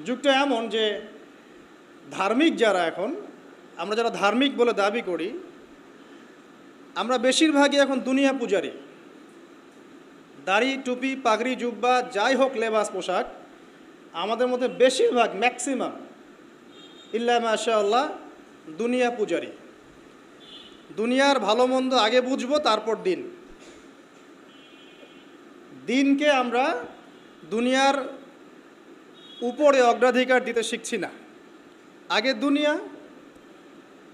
যুগটা এমন যে ধার্মিক যারা এখন, আমরা যারা ধার্মিক বলে দাবি করি, আমরা বেশিরভাগই এখন দুনিয়া পূজারী। দাড়ি, টুপি, পাগড়ি, জুব্বা, যাই হোক লেবাস পোশাক, আমাদের মধ্যে বেশিরভাগ ম্যাক্সিমাম ইল্লা মাশাআল্লাহ দুনিয়া পূজারী। দুনিয়ার ভালো মন্দ আগে বুঝবো, তারপর দিনকে আমরা দুনিয়ার উপরে অগ্রাধিকার দিতে শিখছি না। আগে দুনিয়া,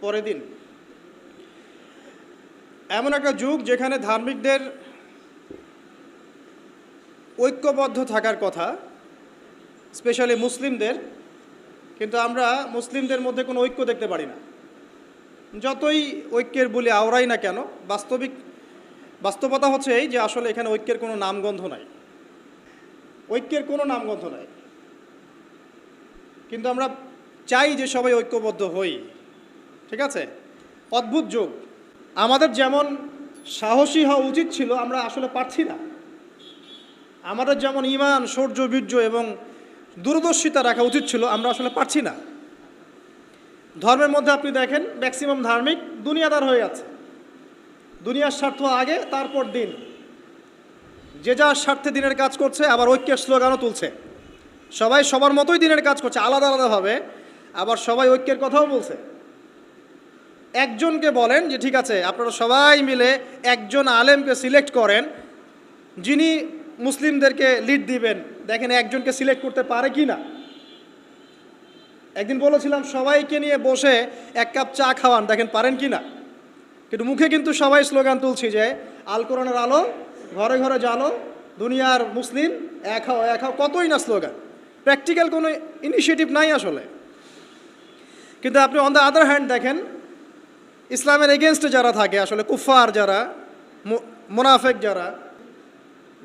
পরে দিন। এমন একটা যুগ যেখানে ধার্মিকদের ঐক্যবদ্ধ থাকার কথা, স্পেশালি মুসলিমদের, কিন্তু আমরা মুসলিমদের মধ্যে কোনো ঐক্য দেখতে পারি না। যতই ঐক্যের বলে আওড়াই না কেন, বাস্তবতা হচ্ছে এই যে আসলে এখানে ঐক্যের কোনো নামগন্ধ নাই, ঐক্যের কোনো নামগন্ধ নাই। কিন্তু আমরা চাই যে সবাই ঐক্যবদ্ধ হই, ঠিক আছে? অদ্ভুত যুগ। আমাদের যেমন সাহসী হওয়া উচিত ছিল, আমরা আসলে পারছি না। আমাদের যেমন ঈমান, শৌর্য, বীর্য এবং দূরদর্শিতা রাখা উচিত ছিল, আমরা আসলে পারছি না। ধর্মের মধ্যে আপনি দেখেন ম্যাক্সিমাম ধার্মিক দুনিয়াদার হয়ে আছে। দুনিয়ার স্বার্থ আগে, তারপর দিন। যে যার স্বার্থে দিনের কাজ করছে, আবার ঐক্যের স্লোগানও তুলছে। সবাই সবার মতোই দিনের কাজ করছে, আলাদা আলাদাভাবে, আবার সবাই ঐক্যের কথাও বলছে। একজনকে বলেন যে ঠিক আছে, আপনারা সবাই মিলে একজন আলেমকে সিলেক্ট করেন যিনি মুসলিমদেরকে লিড দিবেন, দেখেন একজনকে সিলেক্ট করতে পারে কি না। একদিন বলেছিলাম সবাইকে নিয়ে বসে এক কাপ চা খাওয়ান, দেখেন পারেন কি না। কিন্তু মুখে কিন্তু সবাই স্লোগান তুলছি যে আল কোরআনের আলো, ঘরে ঘরে জালো, দুনিয়ার মুসলিম এক হও এক হও, কতই না স্লোগান। প্র্যাকটিক্যাল কোনো ইনিশিয়েটিভ নাই আসলে। কিন্তু আপনি অন দ্য আদার হ্যান্ড দেখেন ইসলামের এগেনস্টে যারা থাকে, আসলে কুফার যারা, মোনাফেক যারা,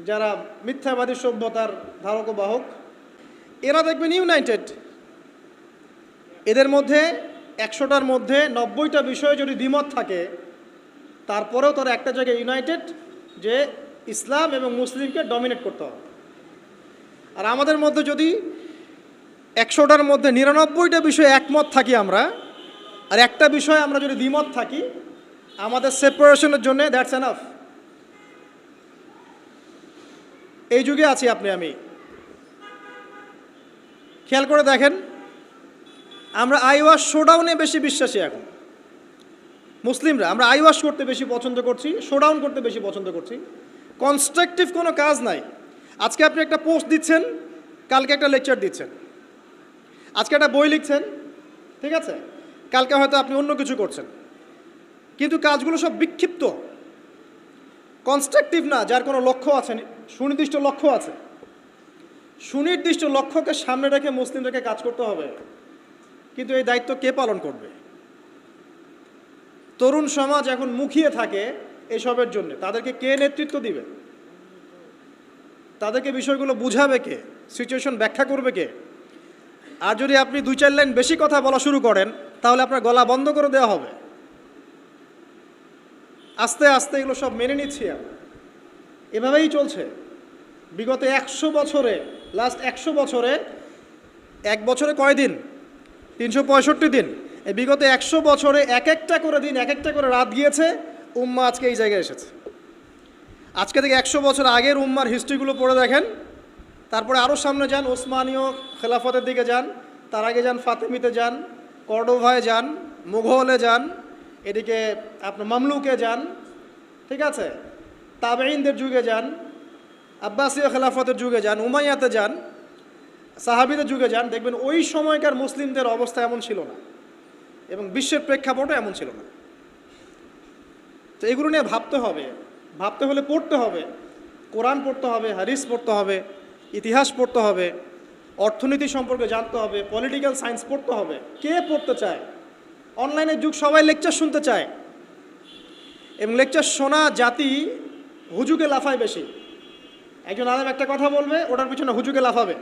যারা মিথ্যাবাদী সভ্যতার ধারক বাহক, এরা দেখবেন ইউনাইটেড। এদের মধ্যে 100টার মধ্যে 90টা বিষয়ে যদি দ্বিমত থাকে, তারপরেও তারা একটা জায়গায় ইউনাইটেড যে ইসলাম এবং মুসলিমকে ডমিনেট করতে হবে। আর আমাদের মধ্যে যদি 100টার মধ্যে 99টা বিষয়ে একমত থাকি আমরা, আর একটা বিষয়ে আমরা যদি দ্বিমত থাকি, আমাদের সেপারেশনের জন্য দ্যাটস এনাফ। এই যুগে আছি আমি। খেয়াল করে দেখেন, আমরা আইওয়াশ শোডাউনে বেশি বিশ্বাসী এখন। মুসলিমরা আমরা আইওয়াশ করতে বেশি পছন্দ করছি, শোডাউন করতে বেশি পছন্দ করছি। কনস্ট্রাকটিভ কোনো কাজ নাই। আজকে আপনি একটা পোস্ট দিচ্ছেন, কালকে একটা লেকচার দিচ্ছেন। আজকে একটা বই লিখছেন, ঠিক আছে, কালকে হয়তো আপনি অন্য কিছু করছেন। কিন্তু কাজগুলো সব বিক্ষিপ্ত, কনস্ট্রাকটিভ না, যার কোনো লক্ষ্য আছে, সুনির্দিষ্ট লক্ষ্য আছে। সুনির্দিষ্ট লক্ষ্যকে সামনে রেখে মুসলিমদেরকে কাজ করতে হবে। কিন্তু এই দায়িত্ব কে পালন করবে? তরুণ সমাজ এখন মুখিয়ে থাকে এসবের জন্য। তাদেরকে কে নেতৃত্ব দিবে? তাদেরকে বিষয়গুলো বুঝাবে কে? সিচুয়েশন ব্যাখ্যা করবে কে? আর যদি আপনি 2-4 লাইন বেশি কথা বলা শুরু করেন, তাহলে আপনার গলা বন্ধ করে দেওয়া হবে। আস্তে আস্তে এগুলো সব মেনে নিচ্ছি আমরা। এভাবেই চলছে বিগত 100 বছরে। লাস্ট 100 বছরে, এক বছরে কয় দিন? 365 দিন। এই বিগত 100 বছরে এক একটা করে দিন, এক একটা করে রাত গিয়েছে, উম্মাহ আজকে এই জায়গায় এসেছে। আজকে থেকে 100 বছর আগের উম্মার হিস্ট্রিগুলো পড়ে দেখেন। তারপরে আরও সামনে যান, ওসমানীয় খেলাফতের দিকে যান, তার আগে যান ফাতেমিতে যান, কর্ডোভায় যান, মুঘলে যান, এদিকে আপনার মামলুকে যান, ঠিক আছে, তাবেঈনদের যুগে যান, আব্বাসীয় খেলাফতের যুগে যান, উমাইয়াতে যান, সাহাবীদের যুগে যান। দেখবেন ওই সময়কার মুসলিমদের অবস্থা এমন ছিল না, এবং বিশ্বের প্রেক্ষাপটও এমন ছিল না। তো এগুলো নিয়ে ভাবতে হবে। ভাবতে হলে পড়তে হবে, কোরআন পড়তে হবে, হাদিস পড়তে হবে, ইতিহাস পড়তে হবে, অর্থনীতি সম্পর্কে জানতে হবে, পলিটিক্যাল সায়েন্স পড়তে হবে। কে পড়তে চায়? অনলাইনের যুগ, সবাই লেকচার শুনতে চায়, এবং লেকচার শোনা জাতি হুজুকে লাফায় বেশি। একজন আলেম একটা কথা বলবে, ওটার পিছনে হুজুকে লাফাবে।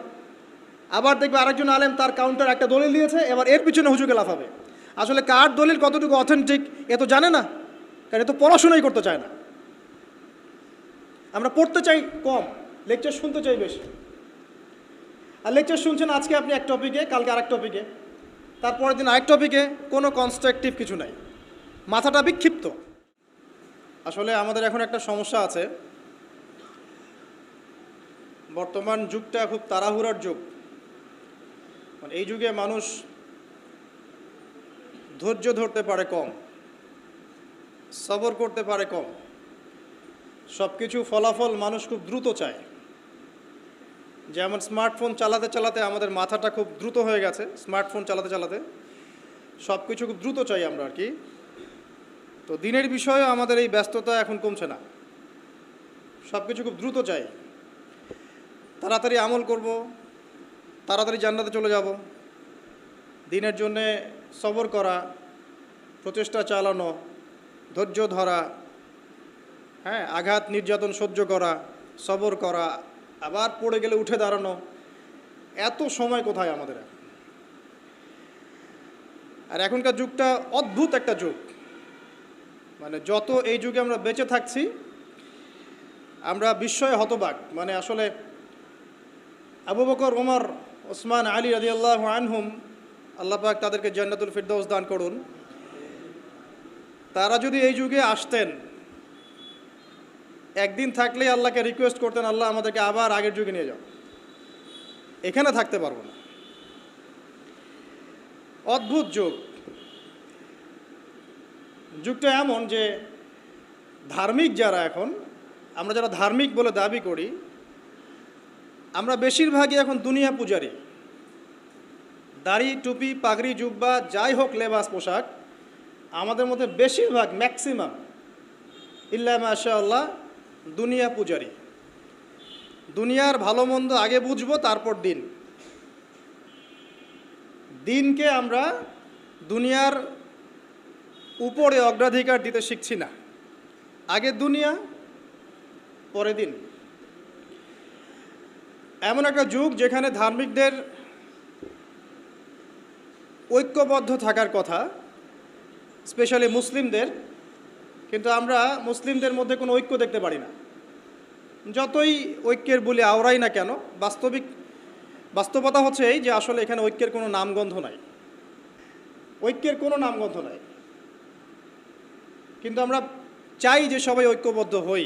আবার দেখবে আরেকজন আলেম তার কাউন্টার একটা দলিল দিয়েছে, এবার এর পিছনে হুজুকে লাফাবে। আসলে কার দলিল কতটুকু অথেন্টিক এ তো জানে না, কারণ এ তো পড়াশোনাই করতে চায় না। আমরা পড়তে চাই কম, লেকচার শুনতে চাই বেশি। আর লেকচার শুনছেন আজকে আপনি এক টপিকে, কালকে আরেক টপিকে, তারপরের দিন আরেক টপিকে, কোনো কনস্ট্রাকটিভ কিছু নাই, মাথাটা বিক্ষিপ্ত। আসলে আমাদের এখন একটা সমস্যা আছে, বর্তমান যুগটা খুব তাড়াহুড়ার যুগ। মানে এই যুগে মানুষ ধৈর্য ধরতে পারে কম, সবর করতে পারে কম, সব কিছু ফলাফল মানুষ খুব দ্রুত চায়। যেমন স্মার্টফোন চালাতে চালাতে আমাদের মাথাটা খুব দ্রুত হয়ে গেছে, স্মার্টফোন চালাতে চালাতে সব কিছু খুব দ্রুত চাই আমরা আর কি। তো দিনের বিষয়ে আমাদের এই ব্যস্ততা এখন কমছে না, সব কিছু খুব দ্রুত চাই, তাড়াতাড়ি আমল করব, তাড়াতাড়ি জান্নাতে চলে যাব। দিনের জন্যে সবর করা, প্রচেষ্টা চালানো, ধৈর্য ধরা, হ্যাঁ, আঘাত নির্যাতন সহ্য করা, সবর করা, আবার পড়ে গেলে উঠে দাঁড়ানো, এত সময় কোথায় আমাদের? আর এখনকার যুগটা অদ্ভুত একটা যুগ। মানে যত এই যুগে আমরা বেঁচে থাকছি আমরা বিস্ময়ে হতবাক। মানে আসলে আবু বকর, ওমর, ওসমান, আলী রাদিয়াল্লাহু আনহুম, আল্লাহ পাক তাদেরকে জান্নাতুল ফিরদাউস দান করুন, তারা যদি এই যুগে আসতেন, একদিন থাকলেই আল্লাহকে রিকোয়েস্ট করতেন, আল্লাহ আমাদেরকে আবার আগের যুগে নিয়ে যাও, এখানে থাকতে পারবো না। অদ্ভুত যুগ। যুগটা এমন যে ধার্মিক যারা, এখন আমরা যারা ধার্মিক বলে দাবি করি, আমরা বেশিরভাগই এখন দুনিয়া পূজারী। দাড়ি, টুপি, পাগড়ি, জুব্বা, যাই হোক লেবাস, পোশাক, আমাদের মধ্যে বেশিরভাগ, ম্যাক্সিমাম ইল্লা মাশাআল্লাহ দুনিয়া পূজারী। দুনিয়ার ভালো মন্দ আগে বুঝবো, তারপর দিনকে আমরা দুনিয়ার উপরে অগ্রাধিকার দিতে শিখছি না। আগে দুনিয়া, পরে দিন। এমন একটা যুগ যেখানে ধার্মিকদের ঐক্যবদ্ধ থাকার কথা, স্পেশালি মুসলিমদের, কিন্তু আমরা মুসলিমদের মধ্যে কোনো ঐক্য দেখতে পারি না। যতই ঐক্যের বলে আওড়াই না কেন, বাস্তবতা হচ্ছে এই যে আসলে এখানে ঐক্যের কোনো নামগন্ধ নাই, ঐক্যের কোনো নামগন্ধ নাই। কিন্তু আমরা চাই যে সবাই ঐক্যবদ্ধ হই,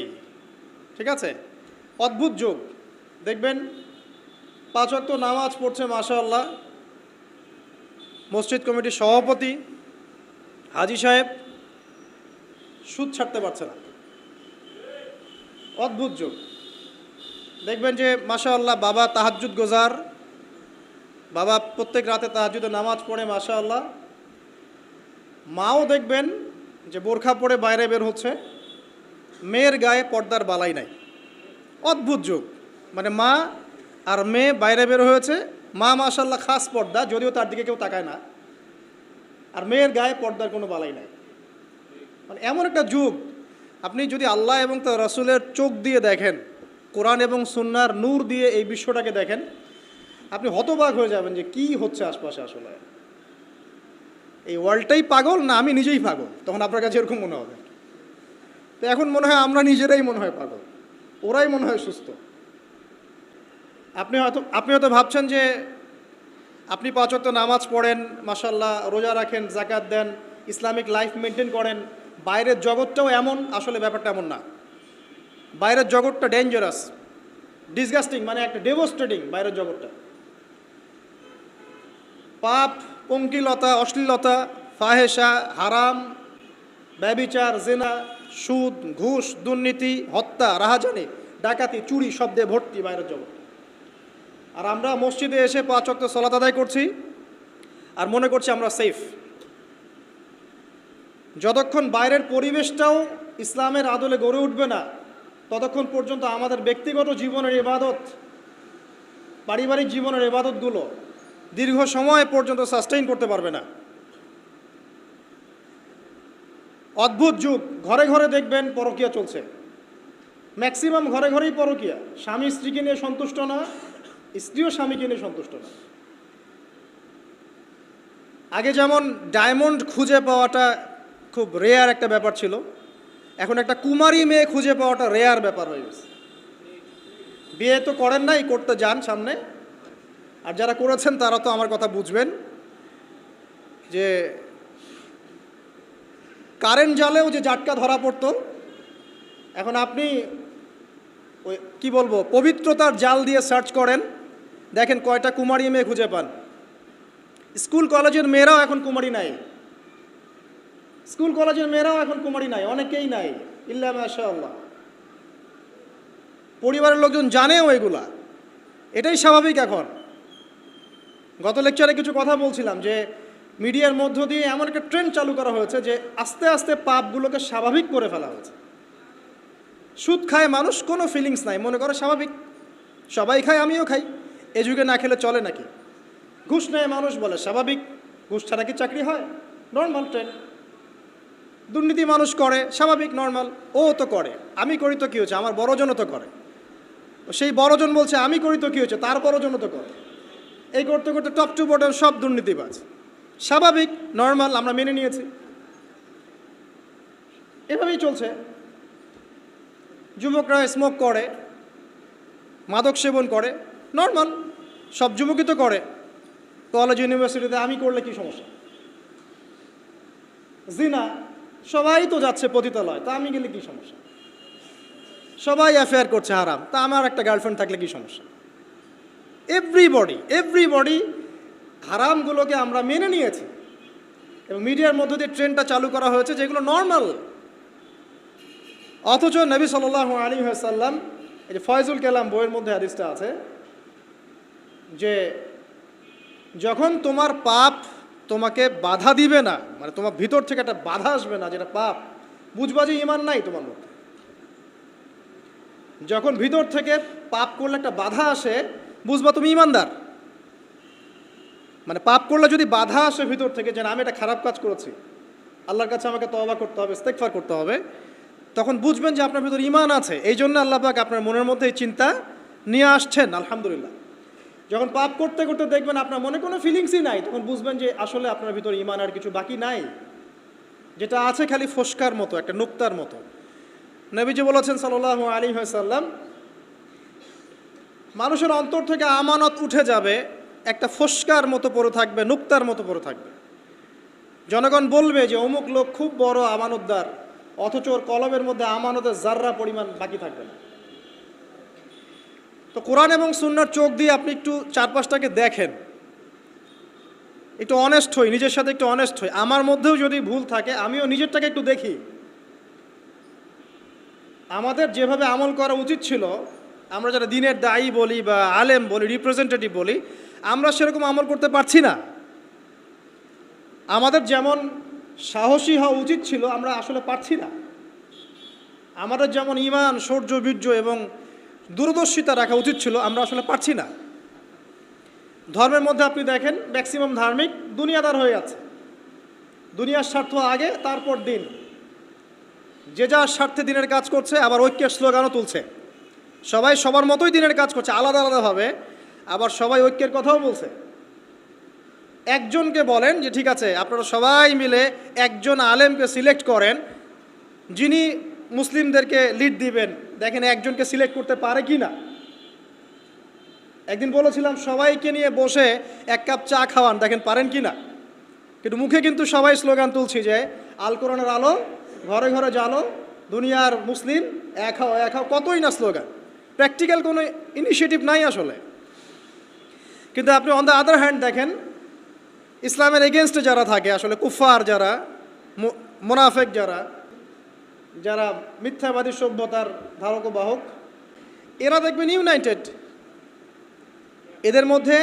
ঠিক আছে? অদ্ভুত যুগ। দেখবেন 5 ওয়াক্ত নামাজ পড়ছে মাশাআল্লাহ মসজিদ কমিটির সভাপতি হাজী সাহেব, সুদ ছাড়তে পারছে না। অদ্ভুত যুগ। দেখবেন যে মাশাআল্লাহ বাবা তাহাজ্জুদ গোজার, বাবা প্রত্যেক রাতে তাহাজ্জুদে নামাজ পড়ে মাশাআল্লাহ। মাও দেখবেন যে বোরখা পরে বাইরে বের হচ্ছে, মেয়ের গায়ে পর্দার বালাই নাই। অদ্ভুত যুগ। মানে মা আর মেয়ে বাইরে বের হয়েছে, মা মাশাআল্লাহ খাস পর্দা, যদিও তার দিকে কেউ তাকায় না, আর মেয়ের গায়ে পর্দার কোনো বালাই নাই। মানে এমন একটা যুগ, আপনি যদি আল্লাহ এবং তার রাসূলের চোখ দিয়ে দেখেন, কোরআন এবং সুন্নাহর নূর দিয়ে এই বিশ্বটাকে দেখেন, আপনি হতবাক হয়ে যাবেন যে কি হচ্ছে আশপাশে। আসলে এই ওয়ার্ল্ডটাই পাগল না আমি নিজেই পাগল, তখন আপনার কাছে এরকম মনে হবে। তো এখন মনে হয় আমরা নিজেরাই মনে হয় পাগল, ওরাই মনে হয় সুস্থ। আপনি হয়তো ভাবছেন যে আপনি 5 ওয়াক্ত নামাজ পড়েন মাশাআল্লাহ, রোজা রাখেন, যাকাত দেন, ইসলামিক লাইফ মেনটেন করেন, বাইরের জগৎটাও এমন। আসলে ব্যাপারটা এমন না। বাইরের জগৎটা ডেঞ্জারাস, ডিসগাস্টিং, মানে একটা ডেভোস্টেটিং বাইরের জগৎটা। পাপ, পঙ্কিলতা, অশ্লীলতা, ফাহেসা, হারাম, ব্যভিচার, জিনা, সুদ, ঘুষ, দুর্নীতি, হত্যা, রাহাজানি, ডাকাতি, চুরি, শব্দে ভর্তি বাইরের জগৎ। আর আমরা মসজিদে এসে 5 ওয়াক্ত সালাত আদায় করছি আর মনে করছি আমরা সেফ। যতক্ষণ বাইরের পরিবেশটাও ইসলামের আদলে গড়ে উঠবে না, ততক্ষণ পর্যন্ত আমাদের ব্যক্তিগত জীবনের ইবাদত, পারিবারিক জীবনের ইবাদতগুলো দীর্ঘ সময় পর্যন্ত সাস্টেইন করতে পারবে না। অদ্ভুত যুগ। ঘরে ঘরে দেখবেন পরকীয়া চলছে, ম্যাক্সিমাম ঘরে ঘরেই পরকীয়া। স্বামী স্ত্রীকে নিয়ে সন্তুষ্ট না, স্ত্রীও স্বামীকে নিয়ে সন্তুষ্ট না। আগে যেমন ডায়মন্ড খুঁজে পাওয়াটা খুব রেয়ার একটা ব্যাপার ছিল, এখন একটা কুমারী মেয়ে খুঁজে পাওয়াটা রেয়ার ব্যাপার হয়ে গেছে। বিয়ে তো করেন নাই, করতে যান সামনে, আর যারা করেছেন তারা তো আমার কথা বুঝবেন যে কারেন্ট জালেও যে জাটকা ধরা পড়তো, এখন আপনি ওই কী বলবো পবিত্রতার জাল দিয়ে সার্চ করেন, দেখেন কয়টা কুমারী মেয়ে খুঁজে পান। স্কুল কলেজের মেয়েরাও এখন কুমারী নাই, স্কুল কলেজের মেয়েরাও এখন কুমারী নাই, অনেকেই নাই, ইল্লা মাশাআল্লাহ। পরিবারের লোকজন জানেও এগুলা, এটাই স্বাভাবিক। এখন গত লেকচারে কিছু কথা বলছিলাম যে মিডিয়ার মধ্য দিয়ে এমন একটা ট্রেন্ড চালু করা হয়েছে যে আস্তে আস্তে পাপগুলোকে স্বাভাবিক করে ফেলা হয়েছে। সুদ খায় মানুষ, কোনো ফিলিংস নাই, মনে করে স্বাভাবিক, সবাই খায় আমিও খাই, এ যুগে না খেলে চলে নাকি। ঘুষ নেয় মানুষ, বলে স্বাভাবিক, ঘুষ ছাড়া কি চাকরি হয়, নর্মাল ট্রেন্ড। দুর্নীতি মানুষ করে, স্বাভাবিক, নর্মাল, ও তো করে, আমি করি তো কী হচ্ছে, আমার বড়জনও তো করে, সেই বড়জন বলছে আমি করি তো কী হচ্ছে, তার বড়জনও তো করে। এই করতে করতে টপ টু বটম সব দুর্নীতিবাজ, স্বাভাবিক, নর্মাল, আমরা মেনে নিয়েছি, এভাবেই চলছে। যুবকরা স্মোক করে, মাদক সেবন করে, নর্মাল, সব যুবকই তো করে। কলেজ ইউনিভার্সিটিতে আমি করলে কি সমস্যা? জিনা, সবাই তো যাচ্ছে পতিতালয়, তা আমি গেলে কি সমস্যা? সবাই অ্যাফেয়ার করছে হারাম, তা আমার একটা গার্লফ্রেন্ড থাকলে কি সমস্যা? এভরিবডি হারামগুলোকে আমরা মেনে নিয়েছি এবং মিডিয়ার মধ্য দিয়ে ট্রেন্ডটা চালু করা হয়েছে যেগুলো নর্মাল। অথচ নবী সাল্লাল্লাহু আলাইহি ওয়াসাল্লাম, এই যে ফয়জুল কালাম বইয়ের মধ্যে হাদিসটা আছে যে যখন তোমার পাপ তোমাকে বাধা দিবে না, মানে তোমার ভিতর থেকে একটা বাধা আসবে না যেটা পাপ, বুঝবা যে ঈমান নাই তোমার মধ্যে। যখন ভিতর থেকে পাপ করলে একটা বাধা আসে, বুঝবা তুমি ঈমানদার। মানে পাপ করলে যদি বাধা আসে ভিতর থেকে যে আমি একটা খারাপ কাজ করেছি, আল্লাহর কাছে আমাকে তওবা করতে হবে, ইস্তেগফার করতে হবে, তখন বুঝবেন যে আপনার ভিতর ঈমান আছে। এই জন্য আল্লাহ পাক আপনার মনের মধ্যে এই চিন্তা নিয়ে আসছেন, আলহামদুলিল্লাহ। যখন পাপ করতে করতে দেখবেন আপনার মনে কোনো ফিলিংসই নাই, তখন বুঝবেন যে আসলে আপনার ভিতর ঈমান আর কিছু বাকি নাই, যেটা আছে খালি ফস্কার মতো, একটা নুক্তার মতো। নবীজি বলেছেন সাল্লাল্লাহু আলাইহি ওয়াসাল্লাম, মানুষের অন্তর থেকে আমানত উঠে যাবে, একটা ফস্কার মতো পড়ে থাকবে, নুক্তার মতো পড়ে থাকবে। জনগণ বলবে যে অমুক লোক খুব বড় আমানতদার, অথচ ওর কলমের মধ্যে আমানতের জাররা পরিমাণ বাকি থাকবে না। তো কোরআন এবং সুন্নাহর চোখ দিয়ে আপনি একটু চারপাশটাকে দেখেন, একটু অনেস্ট হই, নিজের সাথে একটু অনেস্ট হই। আমার মধ্যেও যদি ভুল থাকে আমিও নিজেরটাকে একটু দেখি। আমাদের যেভাবে আমল করা উচিত ছিল, আমরা যারা দিনের দায়ী বলি বা আলেম বলি, রিপ্রেজেন্টেটিভ বলি, আমরা সেরকম আমল করতে পারছি না। আমাদের যেমন সাহসী হওয়া উচিত ছিল আমরা আসলে পারছি না। আমাদের যেমন ঈমান, শৌর্য, বীর্য এবং দূরদর্শিতা রাখা উচিত ছিল, আমরা আসলে পারছি না। ধর্মের মধ্যে আপনি দেখেন ম্যাক্সিমাম ধার্মিক দুনিয়াদার হয়ে আছে, দুনিয়ার স্বার্থ আগে, তারপর দিন। যে যার স্বার্থে দিনের কাজ করছে, আবার ঐক্যের স্লোগানও তুলছে। সবাই সবার মতোই দিনের কাজ করছে, আলাদা আলাদাভাবে, আবার সবাই ঐক্যের কথাও বলছে। একজনকে বলেন যে ঠিক আছে আপনারা সবাই মিলে একজন আলেমকে সিলেক্ট করেন যিনি মুসলিমদেরকে লিড দিবেন, দেখেন একজনকে সিলেক্ট করতে পারে কি না। একদিন বলেছিলাম সবাইকে নিয়ে বসে এক কাপ চা খাওয়ান, দেখেন পারেন কি না। কিন্তু মুখে কিন্তু সবাই স্লোগান তুলছি যে আল কোরআনের আলো, ঘরে ঘরে জালো, দুনিয়ার মুসলিম এক হও এক হও, কতই না স্লোগান, প্র্যাকটিক্যাল কোনো ইনিশিয়েটিভ নাই আসলে। কিন্তু আপনি অন দ্য আদার হ্যান্ড দেখেন ইসলামের এগেনস্টে যারা থাকে, আসলে কুফার যারা, মুনাফেক যারা, যারা মিথ্যাবাদী সভ্যতার ধারক বাহক, এরা দেখবেন ইউনাইটেড। এদের মধ্যে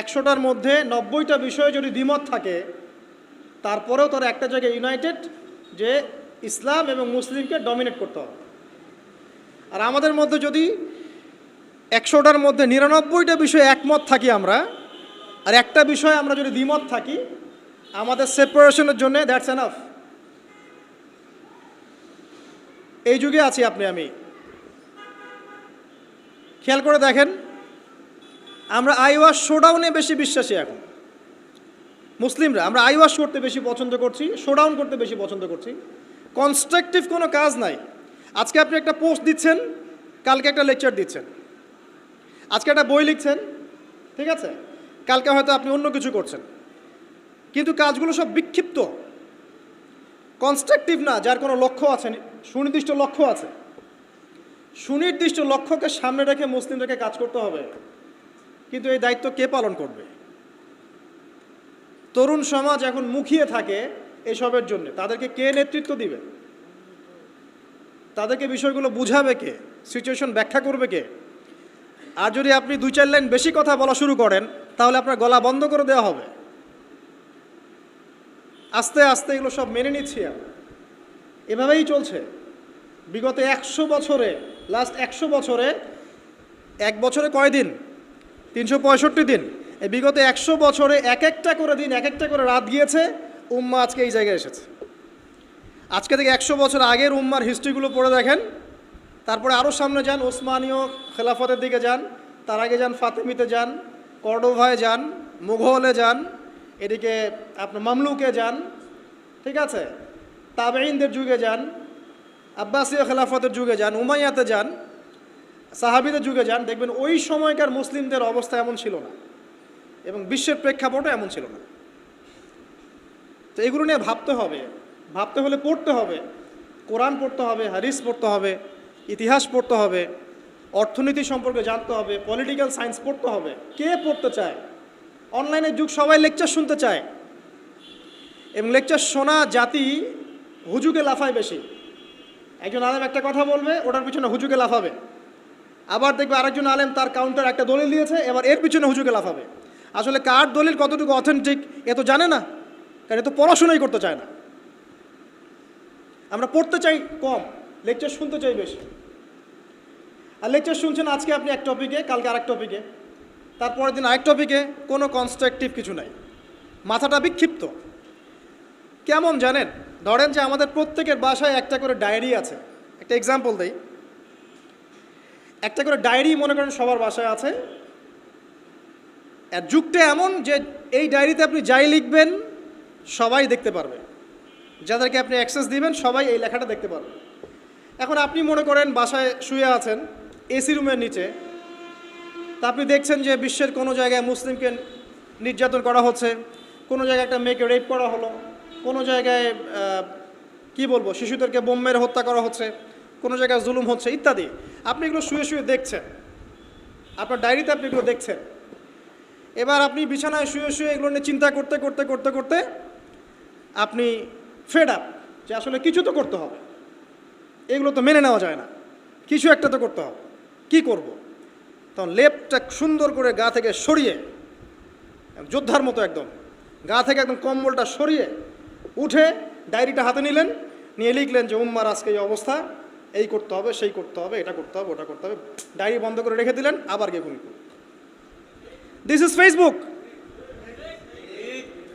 100টার মধ্যে 90টা বিষয়ে যদি দ্বিমত থাকে, তারপরেও তারা একটা জায়গায় ইউনাইটেড যে ইসলাম এবং মুসলিমকে ডমিনেট করতে হবে। আর আমাদের মধ্যে যদি 100টার মধ্যে 99টা বিষয়ে একমত থাকি আমরা, আর একটা বিষয়ে আমরা যদি দ্বিমত থাকি, আমাদের সেপারেশনের জন্য দ্যাটস এনাফ। এই যুগে আছি আপনি আমি। খেয়াল করে দেখেন, আমরা আইওয়াশ শোডাউনে বেশি বিশ্বাসী এখন মুসলিমরা। আমরা আইওয়াশ করতে বেশি পছন্দ করছি, শোডাউন করতে বেশি পছন্দ করছি। কনস্ট্রাকটিভ কোনো কাজ নাই। আজকে আপনি একটা পোস্ট দিচ্ছেন, কালকে একটা লেকচার দিচ্ছেন, আজকে একটা বই লিখছেন, ঠিক আছে, কালকে হয়তো আপনি অন্য কিছু করছেন, কিন্তু কাজগুলো সব বিক্ষিপ্ত, কনস্ট্রাকটিভ না, যার কোনো লক্ষ্য আছে, সুনির্দিষ্ট লক্ষ্য আছে। সুনির্দিষ্ট লক্ষ্যকে সামনে রেখে মুসলিমদেরকে কাজ করতে হবে, কিন্তু এই দায়িত্ব কে পালন করবে? তরুণ সমাজ এখন মুখিয়ে থাকে এসবের জন্য, তাদেরকে কে নেতৃত্ব দিবে? তাদেরকে বিষয়গুলো বুঝাবে কে? সিচুয়েশন ব্যাখ্যা করবে কে? আর যদি আপনি 2-4 লাইন বেশি কথা বলা শুরু করেন, তাহলে আপনার গলা বন্ধ করে দেওয়া হবে। আস্তে আস্তে এগুলো সব মেনে নিচ্ছি আমরা, এভাবেই চলছে বিগত 100 বছরে। লাস্ট 100 বছরে, এক বছরে কয় দিন? 365 দিন। এই বিগত 100 বছরে এক একটা করে দিন, এক একটা করে রাত গিয়েছে, উম্মাহ আজকে এই জায়গায় এসেছে। আজকে থেকে 100 বছর আগের উম্মার হিস্ট্রিগুলো পড়ে দেখেন, তারপরে আরও সামনে যান, ওসমানীয় খেলাফতের দিকে যান, তার আগে যান ফাতেমিতে যান, কর্ডোভায় যান, মুঘলে যান, এদিকে আপনার মামলুকে যান, ঠিক আছে, তাবেঈনদের যুগে যান, আব্বাসীয় খেলাফতের যুগে যান, উমাইয়াতে যান, সাহাবীদের যুগে যান, দেখবেন ওই সময়কার মুসলিমদের অবস্থা এমন ছিল না, এবং বিশ্বের প্রেক্ষাপটও এমন ছিল না। তো এগুলো নিয়ে ভাবতে হবে। ভাবতে হলে পড়তে হবে, কোরআন পড়তে হবে, হাদিস পড়তে হবে, ইতিহাস পড়তে হবে, অর্থনীতি সম্পর্কে জানতে হবে, পলিটিক্যাল সায়েন্স পড়তে হবে। কে পড়তে চায়? অনলাইনের যুগ, সবাই লেকচার শুনতে চায়, এবং লেকচার শোনা জাতি হুজুগে লাফায় বেশি। একজন আলেম একটা কথা বলবে, ওটার পিছনে হুজুগে লাফাবে। আবার দেখবে আরেকজন আলেম তার কাউন্টার একটা দলিল দিয়েছে, এবার এর পিছনে হুজুগে লাফাবে। আসলে কার দলিল কতটুকু অথেন্টিক এ তো জানে না, কারণ এ তো পড়াশোনাই করতে চায় না। আমরা পড়তে চাই কম, লেকচার শুনতে চাই বেশি। আর লেকচার শুনছেন আজকে আপনি এক টপিকে, কালকে আরেক টপিকে, তারপরের দিন আরেক টপিকে, কোনো কনস্ট্রাকটিভ কিছু নাই, মাথাটা বিক্ষিপ্ত। কেমন জানেন? ধরেন যে আমাদের প্রত্যেকের বাসায় একটা করে ডায়েরি আছে। একটা এক্সাম্পল দেই, একটা করে ডায়েরি মনে করেন সবার বাসায় আছে। আর যুগটা এমন যে এই ডায়েরিতে আপনি যাই লিখবেন সবাই দেখতে পারবে, যাদেরকে আপনি অ্যাক্সেস দিবেন সবাই এই লেখাটা দেখতে পারবে। এখন আপনি মনে করেন বাসায় শুয়ে আছেন এসি রুমের নিচে, তা আপনি দেখছেন যে বিশ্বের কোনো জায়গায় মুসলিমকে নির্যাতন করা হচ্ছে, কোনো জায়গায় একটা মেয়েকে রেপ করা হলো, কোনো জায়গায় কি বলবো, শিশুদেরকে বোম মেরে হত্যা করা হচ্ছে, কোনো জায়গায় জুলুম হচ্ছে ইত্যাদি। আপনি এগুলো শুয়ে শুয়ে দেখছেন, আপনার ডায়েরিতে আপনি এগুলো দেখছেন। এবার আপনি বিছানায় শুয়ে শুয়ে এগুলো নিয়ে চিন্তা করতে করতে করতে করতে আপনি ফেড আপ, যে আসলে কিছু তো করতে হবে, এগুলো তো মেনে নেওয়া যায় না, কিছু একটা তো করতে হবে, কি করব? তখন লেপটা সুন্দর করে গা থেকে সরিয়ে, যোদ্ধার মতো একদম গা থেকে একদম কম্বলটা সরিয়ে উঠে ডায়েরিটা হাতে নিলেন, নিয়ে লিখলেন যে উম্মার আজকে এই অবস্থা, এই করতে হবে, সেই করতে হবে, এটা করতে হবে, ওটা করতে হবে। ডায়েরি বন্ধ করে রেখে দিলেন, আবার গিয়ে ঘুমিয়ে পড়লেন। This is Facebook.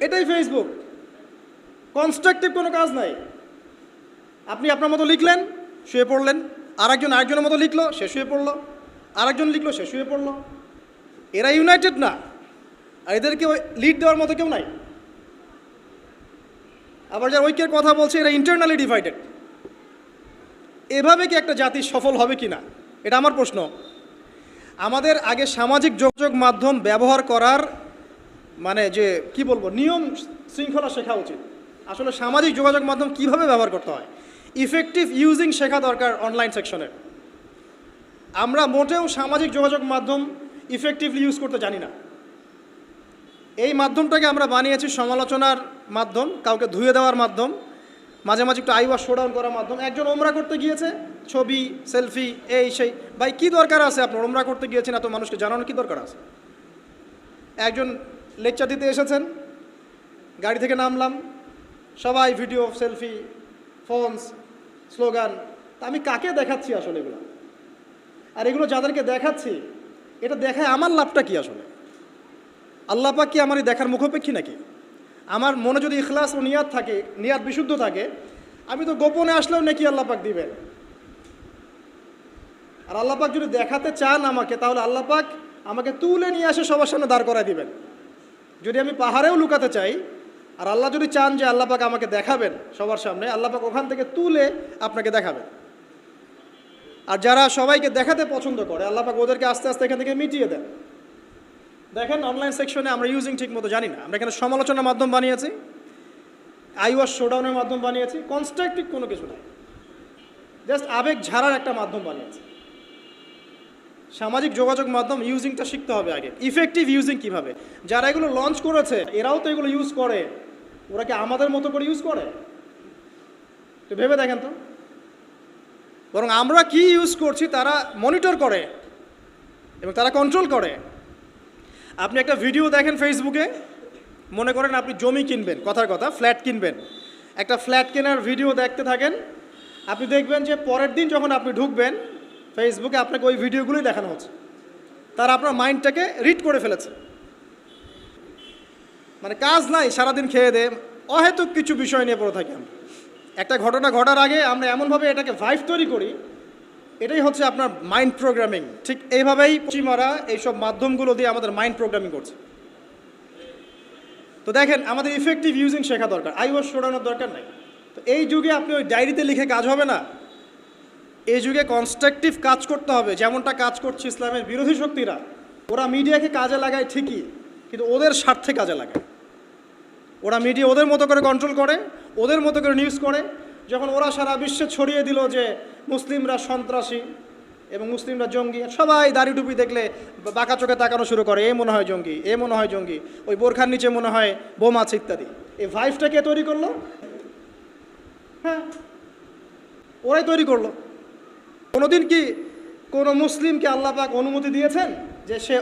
এটাই ফেসবুক। কনস্ট্রাকটিভ কোনো কাজ নাই। আপনি আপনার মতো লিখলেন, শুয়ে পড়লেন, আরেকজনের মতো লিখলো, সে শুয়ে পড়লো, আরেকজন লিখলো, সে শুয়ে পড়লো। এরা ইউনাইটেড না, আর এদেরকে লিড দেওয়ার মতো কেউ নাই। আবার যারা ঐক্যের কথা বলছে, এরা ইন্টারনালি ডিভাইডেড। এভাবে কি একটা জাতি সফল হবে কি না, এটা আমার প্রশ্ন। আমাদের আগে সামাজিক যোগাযোগ মাধ্যম ব্যবহার করার মানে যে কি বলবো, নিয়ম শৃঙ্খলা শেখা উচিত। আসলে সামাজিক যোগাযোগ মাধ্যম কিভাবে ব্যবহার করতে হয়, ইফেক্টিভ ইউজিং শেখা দরকার অনলাইন সেকশনে। আমরা মোটেও সামাজিক যোগাযোগ মাধ্যম ইফেক্টিভলি ইউজ করতে জানি না। এই মাধ্যমটাকে আমরা বানিয়েছি সমালোচনার মাধ্যম, কাউকে ধুয়ে দেওয়ার মাধ্যম, মাঝে মাঝে একটু আইওয়াশ শোডাউন করার মাধ্যম। একজন ওমরা করতে গিয়েছে, ছবি, সেলফি, এই সেই। ভাই কী দরকার আছে আপনার ওমরা করতে গিয়েছেন এত মানুষকে জানানোর কী দরকার আছে? একজন লেকচার দিতে এসেছেন, গাড়ি থেকে নামলাম, সবাই ভিডিও, সেলফি, ফোনস, স্লোগান। তা আমি কাকে দেখাচ্ছি আসলে এগুলো? আর এগুলো যাদেরকে দেখাচ্ছি, এটা দেখায় আমার লাভটা কি আসলে? আল্লাহ পাক কি আমার এই দেখার মুখাপেক্ষী নাকি? আমার মনে যদি ইখলাস ও নিয়াত থাকে, নিয়াত বিশুদ্ধ থাকে, আমি তো গোপনে আসলেও নাকি আল্লাহ পাক দিবেন। আর আল্লাহ পাক যদি দেখাতে চান আমাকে, তাহলে আল্লাহ পাক আমাকে তুলে নিয়ে আসে সবার সামনে দাঁড় করায় দিবেন। যদি আমি পাহাড়েও লুকাতে চাই, আর আল্লাহ যদি চান যে আল্লাহ পাক আমাকে দেখাবেন সবার সামনে, আল্লাহ পাক ওখান থেকে তুলে আপনাকে দেখাবেন। আর যারা সবাইকে দেখাতে পছন্দ করে, আল্লাহ পাক ওদেরকে আস্তে আস্তে এখান থেকে মিটিয়ে দেন। দেখেন অনলাইন সেকশনে আমরা ইউজিং ঠিক মতো জানি না। আমরা এখানে সমালোচনার মাধ্যম বানিয়েছি, আইওয়াস শোডাউনের মাধ্যম বানিয়েছি, কনস্ট্রাকটিভ কোনো কিছু নাই, জাস্ট আবেগ ঝাড়ার একটা মাধ্যম বানিয়েছি। সামাজিক যোগাযোগ মাধ্যম ইউজিংটা শিখতে হবে আগে, ইফেক্টিভ ইউজিং কীভাবে। যারা এগুলো লঞ্চ করেছে এরাও তো এগুলো ইউজ করে, ওরা কি আমাদের মতো করে ইউজ করে? তো ভেবে দেখেন তো। বরং আমরা কি ইউজ করছি তারা মনিটর করে এবং তারা কন্ট্রোল করে। আপনি একটা ভিডিও দেখেন ফেসবুকে, মনে করেন আপনি জমি কিনবেন, কথার কথা ফ্ল্যাট কিনবেন, একটা ফ্ল্যাট কেনার ভিডিও দেখতে থাকেন, আপনি দেখবেন যে পরের দিন যখন আপনি ঢুকবেন ফেসবুকে আপনাকে ওই ভিডিওগুলোই দেখানো হচ্ছে। তারা আপনার মাইন্ডটাকে রিড করে ফেলেছে। মানে কাজ নাই, সারাদিন খেয়ে দে অহেতুক কিছু বিষয় নিয়ে পড়ে থাকি আমরা। একটা ঘটনা ঘটার আগে আমরা এমনভাবে এটাকে ভাইব তৈরি করি, এটাই হচ্ছে আপনার মাইন্ড প্রোগ্রামিং। ঠিক এইভাবেই পশ্চিমারা এইসব মাধ্যমগুলো দিয়ে আমাদের মাইন্ড প্রোগ্রামিং করছে। তো দেখেন আমাদের ইফেক্টিভ ইউজিং শেখা দরকার, আইওয়াস শোনানোর দরকার নাই। তো এই যুগে আপনি ওই ডায়েরিতে লিখে কাজ হবে না, এই যুগে কনস্ট্রাকটিভ কাজ করতে হবে, যেমনটা কাজ করছে ইসলামের বিরোধী শক্তিরা। ওরা মিডিয়াকে কাজে লাগায় ঠিকই, কিন্তু ওদের স্বার্থে কাজে লাগায়। ওরা মিডিয়া ওদের মতো করে কন্ট্রোল করে, ওদের মতো করে নিউজ করে। যখন ওরা সারা বিশ্বে ছড়িয়ে দিল যে মুসলিমরা সন্ত্রাসী এবং মুসলিমরা জঙ্গি, সবাই দাড়ি টুপি দেখলে বাঁকা চোখে তাকানো শুরু করে, এ মনে হয় জঙ্গি, এ মনে হয় জঙ্গি, ওই বোরখার নিচে মনে হয় বোম আছে ইত্যাদি। এই ভাইভটা কে তৈরি করলো? হ্যাঁ, ওরাই তৈরি করলো। কোনোদিন কি কোনো মুসলিমকে আল্লাহ পাক অনুমতি দিয়েছেন যে সে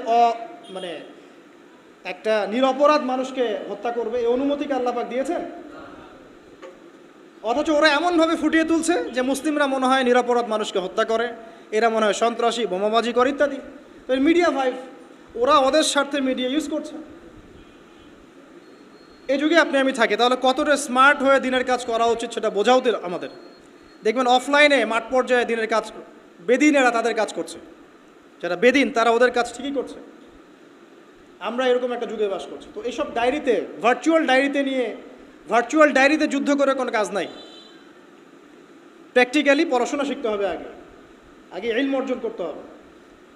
মানে একটা নিরপরাধ মানুষকে হত্যা করবে? এই অনুমতিকে আল্লাহ পাক দিয়েছেন? অথচ ওরা এমনভাবে ফুটিয়ে তুলছে যে মুসলিমরা মনে হয় নিরপরাধ মানুষকে হত্যা করে, এরা মনে হয় সন্ত্রাসী, বোমাবাজি করে ইত্যাদি। তো এই মিডিয়া ভাইভ, ওরা ওদের স্বার্থে মিডিয়া ইউজ করছে। এই যুগে আপনি আমি থাকি, তাহলে কতটা স্মার্ট হয়ে দিনের কাজ করা উচিত সেটা বোঝাও আমাদের। দেখবেন অফলাইনে মাঠ পর্যায়ে দিনের কাজ বেদিনেরা তাদের কাজ করছে, যারা বেদিন তারা ওদের কাজ ঠিকই করছে। আমরা এরকম একটা যুগে বাস করছি। তো এইসব ডায়েরিতে, ভার্চুয়াল ডায়েরিতে যুদ্ধ করে কোনো কাজ নাই। প্র্যাকটিক্যালি পড়াশোনা শিখতে হবে, আগে ইলম অর্জন করতে হবে,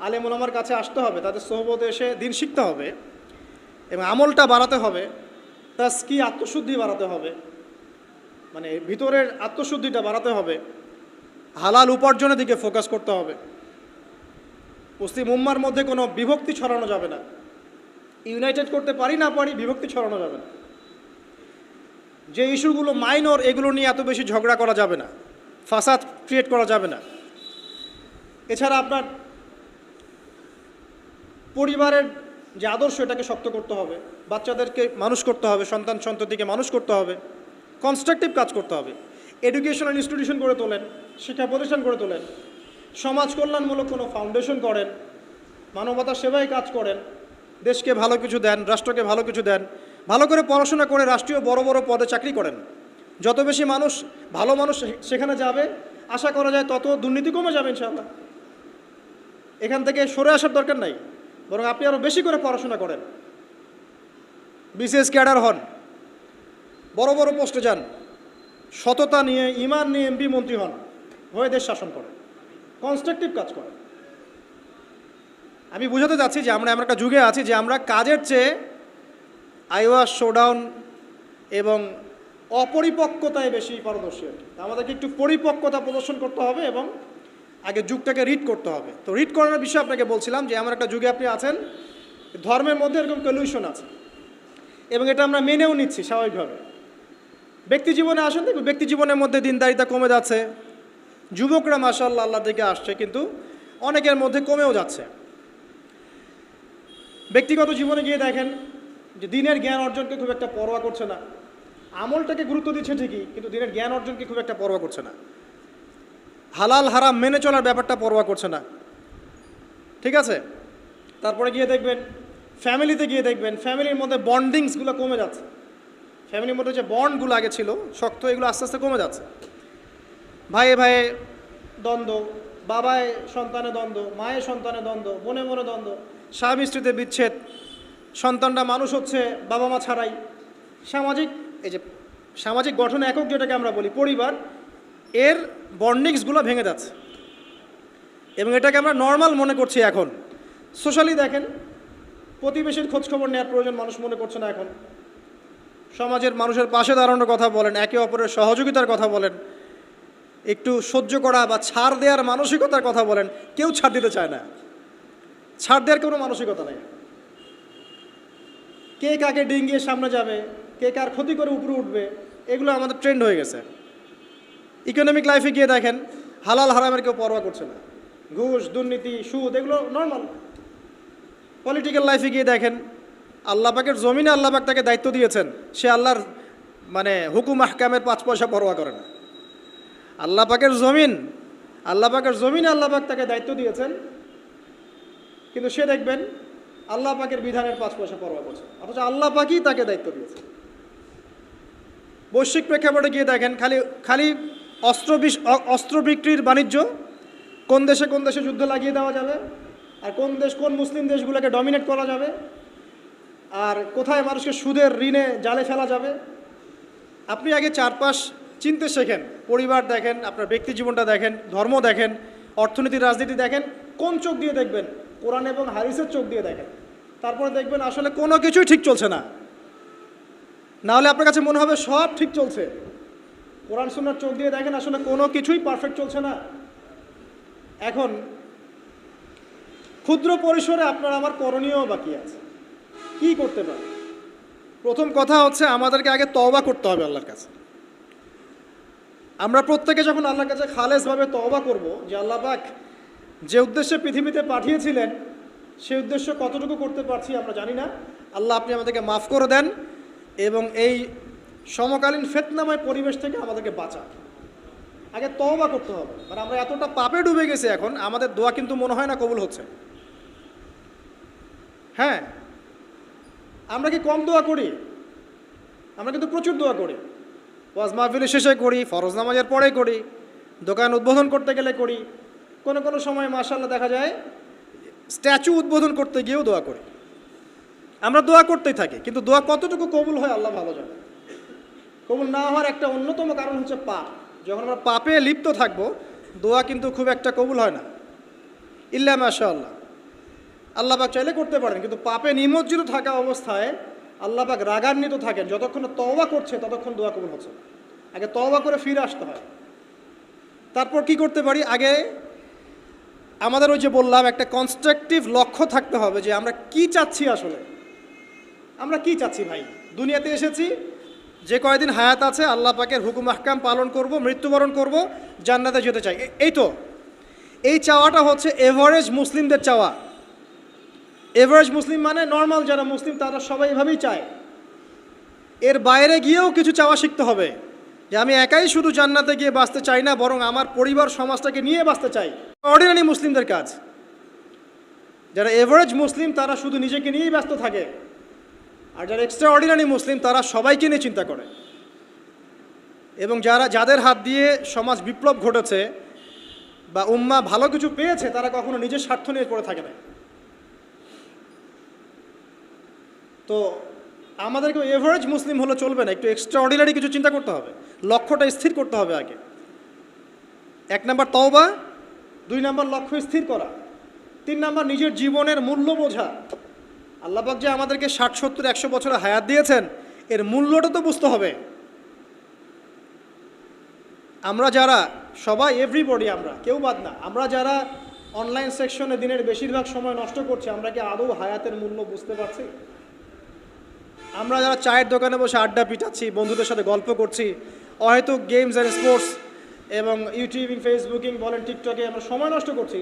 আলেম ওলামার কাছে আসতে হবে, তাদের সোহবতে এসে দিন শিখতে হবে এবং আমলটা বাড়াতে হবে, তাজকি আত্মশুদ্ধি বাড়াতে হবে, মানে ভিতরের আত্মশুদ্ধিটা বাড়াতে হবে, হালাল উপার্জনের দিকে ফোকাস করতে হবে। মুসলিম উম্মার মধ্যে কোনো বিভক্তি ছড়ানো যাবে না, ইউনাইটেড করতে পারি না পারি বিভক্তি ছড়ানো যাবে না। যে ইস্যুগুলো মাইনর এগুলো নিয়ে এত বেশি ঝগড়া করা যাবে না, ফাসাদ ক্রিয়েট করা যাবে না। এছাড়া আপনার পরিবারের যে আদর্শ এটাকে শক্ত করতে হবে, বাচ্চাদেরকে মানুষ করতে হবে, সন্তান সন্ততিকে মানুষ করতে হবে, কনস্ট্রাকটিভ কাজ করতে হবে। এডুকেশনাল ইনস্টিটিউশন গড়ে তোলেন, শিক্ষা প্রতিষ্ঠান গড়ে তোলেন, সমাজ কল্যাণমূলক কোনো ফাউন্ডেশন করেন, মানবতার সেবায় কাজ করেন, দেশকে ভালো কিছু দেন, রাষ্ট্রকে ভালো কিছু দেন, ভালো করে পড়াশোনা করে রাষ্ট্রীয় বড় বড় পদে চাকরি করেন। যত বেশি ভালো মানুষ সেখানে যাবে, আশা করা যায় তত দুর্নীতি কমে যাবে ইনশাআল্লাহ। এখান থেকে সরে আসার দরকার নাই, বরং আপনি আরও বেশি করে পড়াশোনা করেন, বিসিএস ক্যাডার হন, বড় বড় পোস্টে যান, সততা নিয়ে ঈমান নিয়ে এমপি মন্ত্রী হন, হয়ে দেশ শাসন করেন, কনস্ট্রাকটিভ কাজ করেন। আমি বুঝাতে চাচ্ছি যে আমরা এমন একটা যুগে আছি যে আমরা কাজের চেয়ে আইওয়াস শোডাউন এবং অপরিপক্কতায় বেশি পারদর্শী। আমাদেরকে একটু পরিপক্কতা প্রদর্শন করতে হবে এবং আগে যুগটাকে রিড করতে হবে। তো রিড করার বিষয়ে আপনাকে বলছিলাম যে এমন একটা যুগে আপনি আছেন, ধর্মের মধ্যে এরকম কলিউশন আছে এবং এটা আমরা মেনেও নিচ্ছি স্বাভাবিকভাবে। ব্যক্তি জীবনে আসেন, দেখুন ব্যক্তি জীবনের মধ্যে দিনদারিতা কমে যাচ্ছে, যুবকরা মাশাআল্লাহ আল্লাহর দিকে আসছে, কিন্তু অনেকের মধ্যে কমেও যাচ্ছে। ব্যক্তিগত জীবনে গিয়ে দেখেন যে দিনের জ্ঞান অর্জনকে খুব একটা পরোয়া করছে না, আমলটাকে গুরুত্ব দিচ্ছে ঠিকই, কিন্তু দিনের জ্ঞান অর্জনকে খুব একটা পরোয়া করছে না, হালাল হারাম মেনে চলার ব্যাপারটা পরোয়া করছে না। ঠিক আছে, তারপরে গিয়ে দেখবেন ফ্যামিলিতে গিয়ে দেখবেন ফ্যামিলির মধ্যে বন্ডিংসগুলো কমে যাচ্ছে। ফ্যামিলির মধ্যে যে বন্ডগুলো আগে ছিল শক্ত, এগুলো আস্তে আস্তে কমে যাচ্ছে। ভাইয়ে ভাইয়ে দ্বন্দ্ব, বাবায় সন্তানে দ্বন্দ্ব, মায়ের সন্তানে দ্বন্দ্ব, মনে মনে দ্বন্দ্ব, স্বামী স্ত্রীতে বিচ্ছেদ, সন্তানরা মানুষ হচ্ছে বাবা মা ছাড়াই। সামাজিক গঠন একক যেটাকে আমরা বলি পরিবার, এর বন্ডিংসগুলো ভেঙে যাচ্ছে এবং এটাকে আমরা নর্মাল মনে করছি এখন। সোশ্যালি দেখেন প্রতিবেশীর খোঁজখবর নেওয়ার প্রয়োজন মানুষ মনে করছে না এখন। সমাজের মানুষের পাশে দাঁড়ানোর কথা বলেন, একে অপরের সহযোগিতার কথা বলেন, একটু সহ্য করা বা ছাড় দেওয়ার মানসিকতার কথা বলেন, কেউ ছাড় দিতে চায় না। ছাড় দেওয়ার কোনো মানসিকতা নেই। কে কাকে ডিঙ্গিয়ে সামনে যাবে, কে কার ক্ষতি করে উপরে উঠবে, এগুলো আমাদের ট্রেন্ড হয়ে গেছে। ইকোনমিক লাইফে গিয়ে দেখেন হালাল হারামের কেউ পরোয়া করছে না। ঘুষ, দুর্নীতি, সুদ এগুলো নর্মাল। পলিটিক্যাল লাইফে গিয়ে দেখেন আল্লাহ পাকের জমিনে আল্লাহ পাক তাকে দায়িত্ব দিয়েছেন, সে আল্লাহর হুকুম আহকামের 5 পয়সা পরোয়া করে না। আল্লাহ পাকের জমিনে আল্লাহ পাক তাকে দায়িত্ব দিয়েছেন, কিন্তু সে দেখবেন আল্লাহ পাকের বিধানের 5 পয়সা পরোয়া করছে, অথচ আল্লাহ পাকই তাকে দায়িত্ব দিয়েছে। বৈশ্বিক প্রেক্ষাপটে গিয়ে দেখেন খালি অস্ত্র বিক্রির বাণিজ্য, কোন দেশে যুদ্ধ লাগিয়ে দেওয়া যাবে, আর কোন মুসলিম দেশগুলোকে ডমিনেট করা যাবে, আর কোথায় মানুষকে সুদের ঋণে জালে ফেলা যাবে। আপনি আগে চারপাশ চিনতে শেখেন, পরিবার দেখেন, আপনার ব্যক্তি জীবনটা দেখেন, ধর্ম দেখেন, অর্থনীতি রাজনীতি দেখেন। কোন চোখ দিয়ে দেখবেন? কোরআন এবং হাদিসের চোখ দিয়ে দেখেন। তারপরে দেখবেন আসলে কোনো কিছুই ঠিক চলছে না, নাহলে আপনার কাছে মনে হবে সব ঠিক চলছে। কোরআন সুন্নাহর চোখ দিয়ে দেখেন, আসলে কোনো কিছুই পারফেক্ট চলছে না। এখন ক্ষুদ্র পরিসরে আপনার আমার করণীয় বাকি আছে। কি করতে পারে? প্রথম কথা হচ্ছে আমাদেরকে আগে তওবা করতে হবে আল্লাহর কাছে। আমরা প্রত্যেকে যখন আল্লাহর কাছে খালেসভাবে তওবা করব যে আল্লাহ পাক যে উদ্দেশ্যে পৃথিবীতে পাঠিয়েছিলেন সেই উদ্দেশ্য কতটুকু করতে পারছি আমরা জানি না, আল্লাহ আপনি আমাদেরকে মাফ করে দেন এবং এই সমকালীন ফিতনাময় পরিবেশ থেকে আমাদেরকে বাঁচান। আগে তওবা করতে হবে। মানে আমরা এতটা পাপে ডুবে গেছি এখন, আমাদের দোয়া কিন্তু মনে হয় না কবুল হচ্ছে। হ্যাঁ, আমরা কি কম দোয়া করি? আমরা কিন্তু প্রচুর দোয়া করি। ওয়াজ মাহফিলের শেষে করি, ফরজ নামাজের পরে করি, দোকান উদ্বোধন করতে গেলে করি, কোনো সময় মাশাআল্লাহ দেখা যায় স্ট্যাচু উদ্বোধন করতে গিয়েও দোয়া করি। আমরা দোয়া করতেই থাকি, কিন্তু দোয়া কতটুকু কবুল হয় আল্লাহ ভালো জানে। কবুল না হওয়ার একটা অন্যতম কারণ হচ্ছে পাপ। যখন আমরা পাপে লিপ্ত থাকবো, দোয়া কিন্তু খুব একটা কবুল হয় না। ইল্লা মাশাআল্লাহ, আল্লাহ পাক চাইলে করতে পারেন, কিন্তু পাপে নিমজ্জিত থাকা অবস্থায় আল্লাহ পাক রাগান্বিত থাকেন। যতক্ষণ তওবা করছে ততক্ষণ দোয়া কবুল হচ্ছে। আগে তওবা করে ফিরে আসতে হয়। তারপর কি করতে পারি? আগে আমাদের ওই যে বললাম একটা কনস্ট্রাকটিভ লক্ষ্য থাকতে হবে যে আমরা কি চাচ্ছি। আসলে আমরা কি চাচ্ছি? ভাই, দুনিয়াতে এসেছি, যে কয়দিন হায়াত আছে আল্লাহ পাকের হুকুম আহকাম পালন করব, মৃত্যুবরণ করব, জান্নাতে যেতে চাই। এই চাওয়াটা হচ্ছে এভারেজ মুসলিমদের চাওয়া। এভারেজ মুসলিম মানে নর্মাল যারা মুসলিম তারা সবাই এভাবেই চায়। এর বাইরে গিয়েও কিছু চাওয়া শিখতে হবে যে আমি একাই শুধু জান্নাতে গিয়ে বাঁচতে চাই না, বরং আমার পরিবার সমাজটাকে নিয়ে বাঁচতে চাই। অর্ডিনারি মুসলিমদের কাজ। যারা এভারেজ মুসলিম তারা শুধু নিজেকে নিয়েই ব্যস্ত থাকে, আর যারা এক্সট্রা অর্ডিনারি মুসলিম তারা সবাইকে নিয়ে চিন্তা করে। এবং যাদের হাত দিয়ে সমাজ বিপ্লব ঘটেছে বা উম্মাহ ভালো কিছু পেয়েছে, তারা কখনো নিজের স্বার্থ নিয়ে পড়ে থাকে না। তো আমাদেরকে এভারেজ মুসলিম হলে চলবে না, একটু এক্সট্রা অর্ডিনারি কিছু চিন্তা করতে হবে। লক্ষ্যটা স্থির করতে হবে আগে। 1 নাম্বার তওবা, 2 নাম্বার লক্ষ্য স্থির করা, 3 নাম্বার নিজের জীবনের মূল্য বোঝা। আল্লাহ পাক যে আমাদেরকে 60, 70, 100 বছর হায়াত দিয়েছেন, এর মূল্যটা তো বুঝতে হবে। আমরা যারা সবাই, এভরিবডি, আমরা কেউ বাদ না, আমরা যারা অনলাইন সেকশনে দিনের বেশিরভাগ সময় নষ্ট করছি, আমরা কি আদৌ হায়াতের মূল্য বুঝতে পারছি? আমরা যারা চায়ের দোকানে বসে আড্ডা পিটাচ্ছি, বন্ধুদের সাথে গল্প করছি, হয়তো গেমস অ্যান্ড স্পোর্টস এবং ইউটিউবিং, ফেসবুকিং বলেন, টিকটকে আমরা সময় নষ্ট করছি,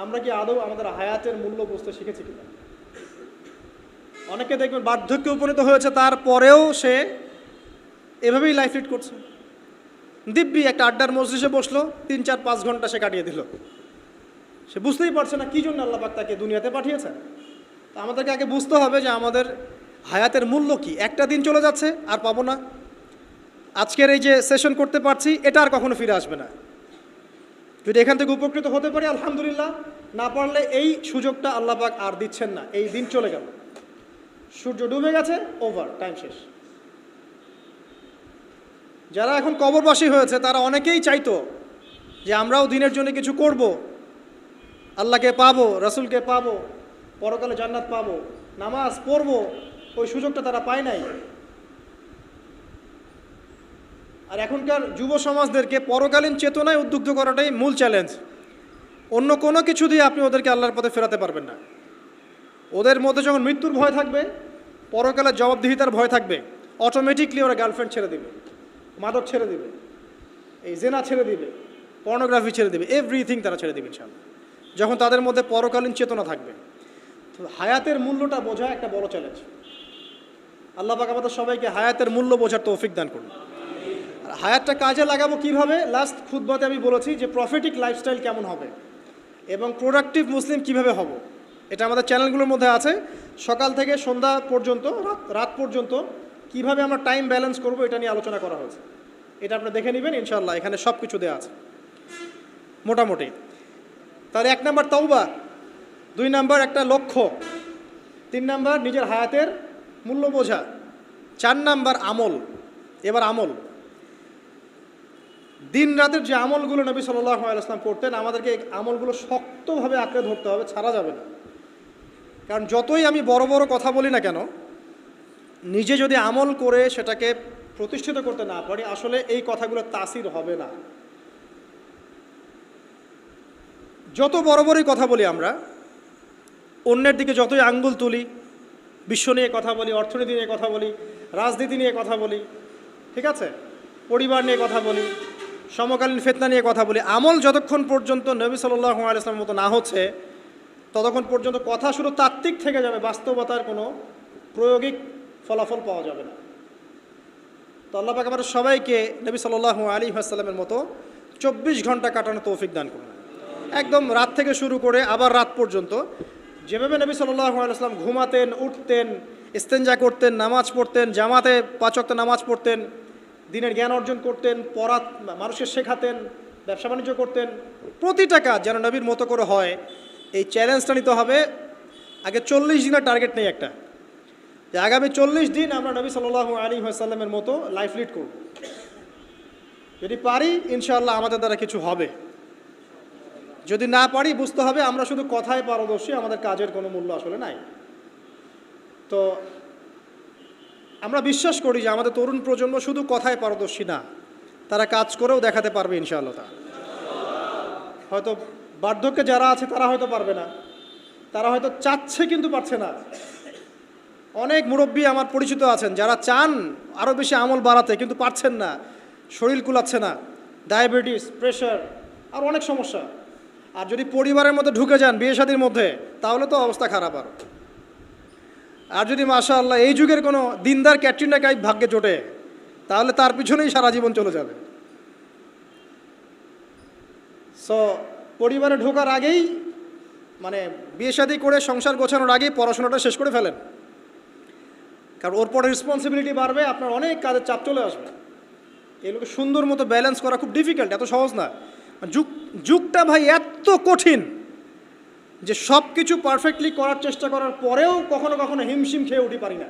আমরা কি আদৌ আমাদের হায়াতের মূল্য বুঝতে শিখেছি কিনা? অনেকে দেখবেন বার্ধক্যে উপনীত হয়েছে, তারপরেও সে এভাবেই লাইফ লিড করছে। দিব্যি একটা আড্ডার মজলিসে বসলো, 3, 4, 5 ঘন্টা সে কাটিয়ে দিল। সে বুঝতেই পারছে না কী জন্য আল্লাহ পাক তাকে দুনিয়াতে পাঠিয়েছেন। তো আমাদেরকে আগে বুঝতে হবে যে আমাদের হায়াতের মূল্য কি। একটা দিন চলে যাচ্ছে, আর পাবো না। আজকের এই যে সেশন করতে পারছি, এটা আর কখনো ফিরে আসবে না। যদি এখান থেকে উপকৃত হতে পারি আলহামদুলিল্লাহ, না পারলে এই সুযোগটা আল্লাহ পাক আর দিচ্ছেন না। এই দিন চলে গেল, সূর্য ডুবে গেছে, ওভার, টাইম শেষ। যারা এখন কবরবাসী হয়েছে তারা অনেকেই চাইতো যে আমরাও দিনের জন্য কিছু করব, আল্লাহকে পাবো, রাসূলকে পাবো, পরকালে জান্নাত পাবো, নামাজ পড়বো, ওই সুযোগটা তারা পায় নাই। আর এখনকার যুব সমাজদেরকে পরকালীন চেতনায় উদ্বুদ্ধ করাটাই মূল চ্যালেঞ্জ। অন্য কোনো কিছু দিয়ে আপনি ওদেরকে আল্লাহর পথে ফেরাতে পারবেন না। ওদের মধ্যে যখন মৃত্যুর ভয় থাকবে, পরকালের জবাবদিহিতার ভয় থাকবে, অটোমেটিকলি ওরা গার্লফ্রেন্ড ছেড়ে দিবে, মাদক ছেড়ে দিবে, এই জেনা ছেড়ে দিবে, পর্নোগ্রাফি ছেড়ে দিবে, এভরিথিং তারা ছেড়ে দিবে ইনশাআল্লাহ, যখন তাদের মধ্যে পরকালীন চেতনা থাকবে। তো হায়াতের মূল্যটা বোঝা একটা বড় চ্যালেঞ্জ। আল্লাহ পাক আমাদের সবাইকে হায়াতের মূল্য বোঝার তৌফিক দান করুন। আর হায়াতটা কাজে লাগাবো কিভাবে? লাস্ট খুতবাতে আমি বলেছি যে প্রফেটিক লাইফস্টাইল কেমন হবে এবং প্রোডাক্টিভ মুসলিম কিভাবে হব, এটা আমাদের চ্যানেলগুলোর মধ্যে আছে। সকাল থেকে সন্ধ্যা পর্যন্ত, রাত পর্যন্ত কিভাবে আমরা টাইম ব্যালেন্স করব, এটা নিয়ে আলোচনা করা হয়েছে। এটা আপনি দেখে নেবেন ইনশাআল্লাহ, এখানে সব কিছু দেওয়া আছে মোটামুটি। তাহলে 1 নাম্বার তাওবা, 2 নাম্বার একটা লক্ষ্য, 3 নাম্বার নিজের হায়াতের মূল্য বোঝা, 4 নাম্বার আমল। এবার আমল, দিন রাতের যে আমলগুলো নবী সাল্লাল্লাহু আলাইহি ওয়াসাল্লাম করতেন, আমাদেরকে এই আমলগুলো শক্তভাবে আঁকড়ে ধরতে হবে, ছাড়া যাবে না। কারণ যতই আমি বড় বড় কথা বলি না কেন, নিজে যদি আমল করে সেটাকে প্রতিষ্ঠিত করতে না পারি, আসলে এই কথাগুলো তাসির হবে না। যত বড় বড়ই কথা বলি আমরা, অন্যের দিকে যতই আঙ্গুল তুলি, বিশ্ব নিয়ে কথা বলি, অর্থনীতি নিয়ে কথা বলি, রাজনীতি নিয়ে কথা বলি, ঠিক আছে, পরিবার নিয়ে কথা বলি, সমকালীন ফিতনা নিয়ে কথা বলি, আমল যতক্ষণ পর্যন্ত নবী সাল্লাল্লাহু আলাইহি ওয়াসাল্লামের মতো না হচ্ছে, ততক্ষণ পর্যন্ত কথা শুধু তাত্ত্বিক থেকে যাবে, বাস্তবতার কোনো প্রায়োগিক ফলাফল পাওয়া যাবে না। তো আল্লাহ পাক আমাদের সবাইকে নবী সাল্লাল্লাহু আলাইহি ওয়াসাল্লামের মতো 24 ঘন্টা কাটানো তৌফিক দান করুন। একদম রাত থেকে শুরু করে আবার রাত পর্যন্ত যেভাবে নবী সাল্লাল্লাহু আলাইহি ওয়াসাল্লাম ঘুমাতেন, উঠতেন, ইস্তেঞ্জা করতেন, নামাজ পড়তেন, জামাতে 5 ওয়াক্ত নামাজ পড়তেন, দিনের জ্ঞান অর্জন করতেন, পড়া মানুষের শেখাতেন, ব্যবসা বাণিজ্য করতেন, প্রতিটা কাজ যেন নবীর মতো করে হয়, এই চ্যালেঞ্জটা নিতে হবে। আগে 40 দিনের টার্গেট নেই একটা, যে আগামী 40 দিন আমরা নবী সাল্লাল্লাহু আলাইহি ওয়াসাল্লামের মতো লাইফ লিড করব। যদি পারি ইনশাআল্লাহ আমাদের দ্বারা কিছু হবে, যদি না পারি বুঝতে হবে আমরা শুধু কথায় পারদর্শী, আমাদের কাজের কোনো মূল্য আসলে নাই। তো আমরা বিশ্বাস করি যে আমাদের তরুণ প্রজন্ম শুধু কথায় পারদর্শী না, তারা কাজ করেও দেখাতে পারবে ইনশাআল্লাহ। হয়তো বার্ধক্যে যারা আছে তারা হয়তো পারবে না, তারা হয়তো চাচ্ছে কিন্তু পারছে না। অনেক মুরব্বী আমার পরিচিত আছেন যারা চান আরও বেশি আমল বাড়াতে, কিন্তু পারছেন না, শরীর কুলাচ্ছে না, ডায়াবেটিস, প্রেশার, আর অনেক সমস্যা। আর যদি পরিবারের মধ্যে ঢুকে যান, বিয়ে শাদীর মধ্যে, তাহলে তো অবস্থা খারাপ। আর যদি মাশাআল্লাহ এই যুগের কোনো দিনদার ক্যাটরিনা কাইফ ভাগ্যে জোটে, তাহলে তার পিছনেই সারা জীবন চলে যাবে। সো পরিবারে ঢোকার আগেই, মানে বিয়ে শাদী করে সংসার গোছানোর আগেই পড়াশোনাটা শেষ করে ফেলেন, কারণ ওর পরে রেসপন্সিবিলিটি বাড়বে, আপনার অনেক কাজের চাপ চলে আসবে। এগুলোকে সুন্দর মতো ব্যালেন্স করা খুব ডিফিকাল্ট, এত সহজ না। যুগটা ভাই এত কঠিন যে সব কিছু পারফেক্টলি করার চেষ্টা করার পরেও কখনো কখনো হিমশিম খেয়ে উঠি পারি না।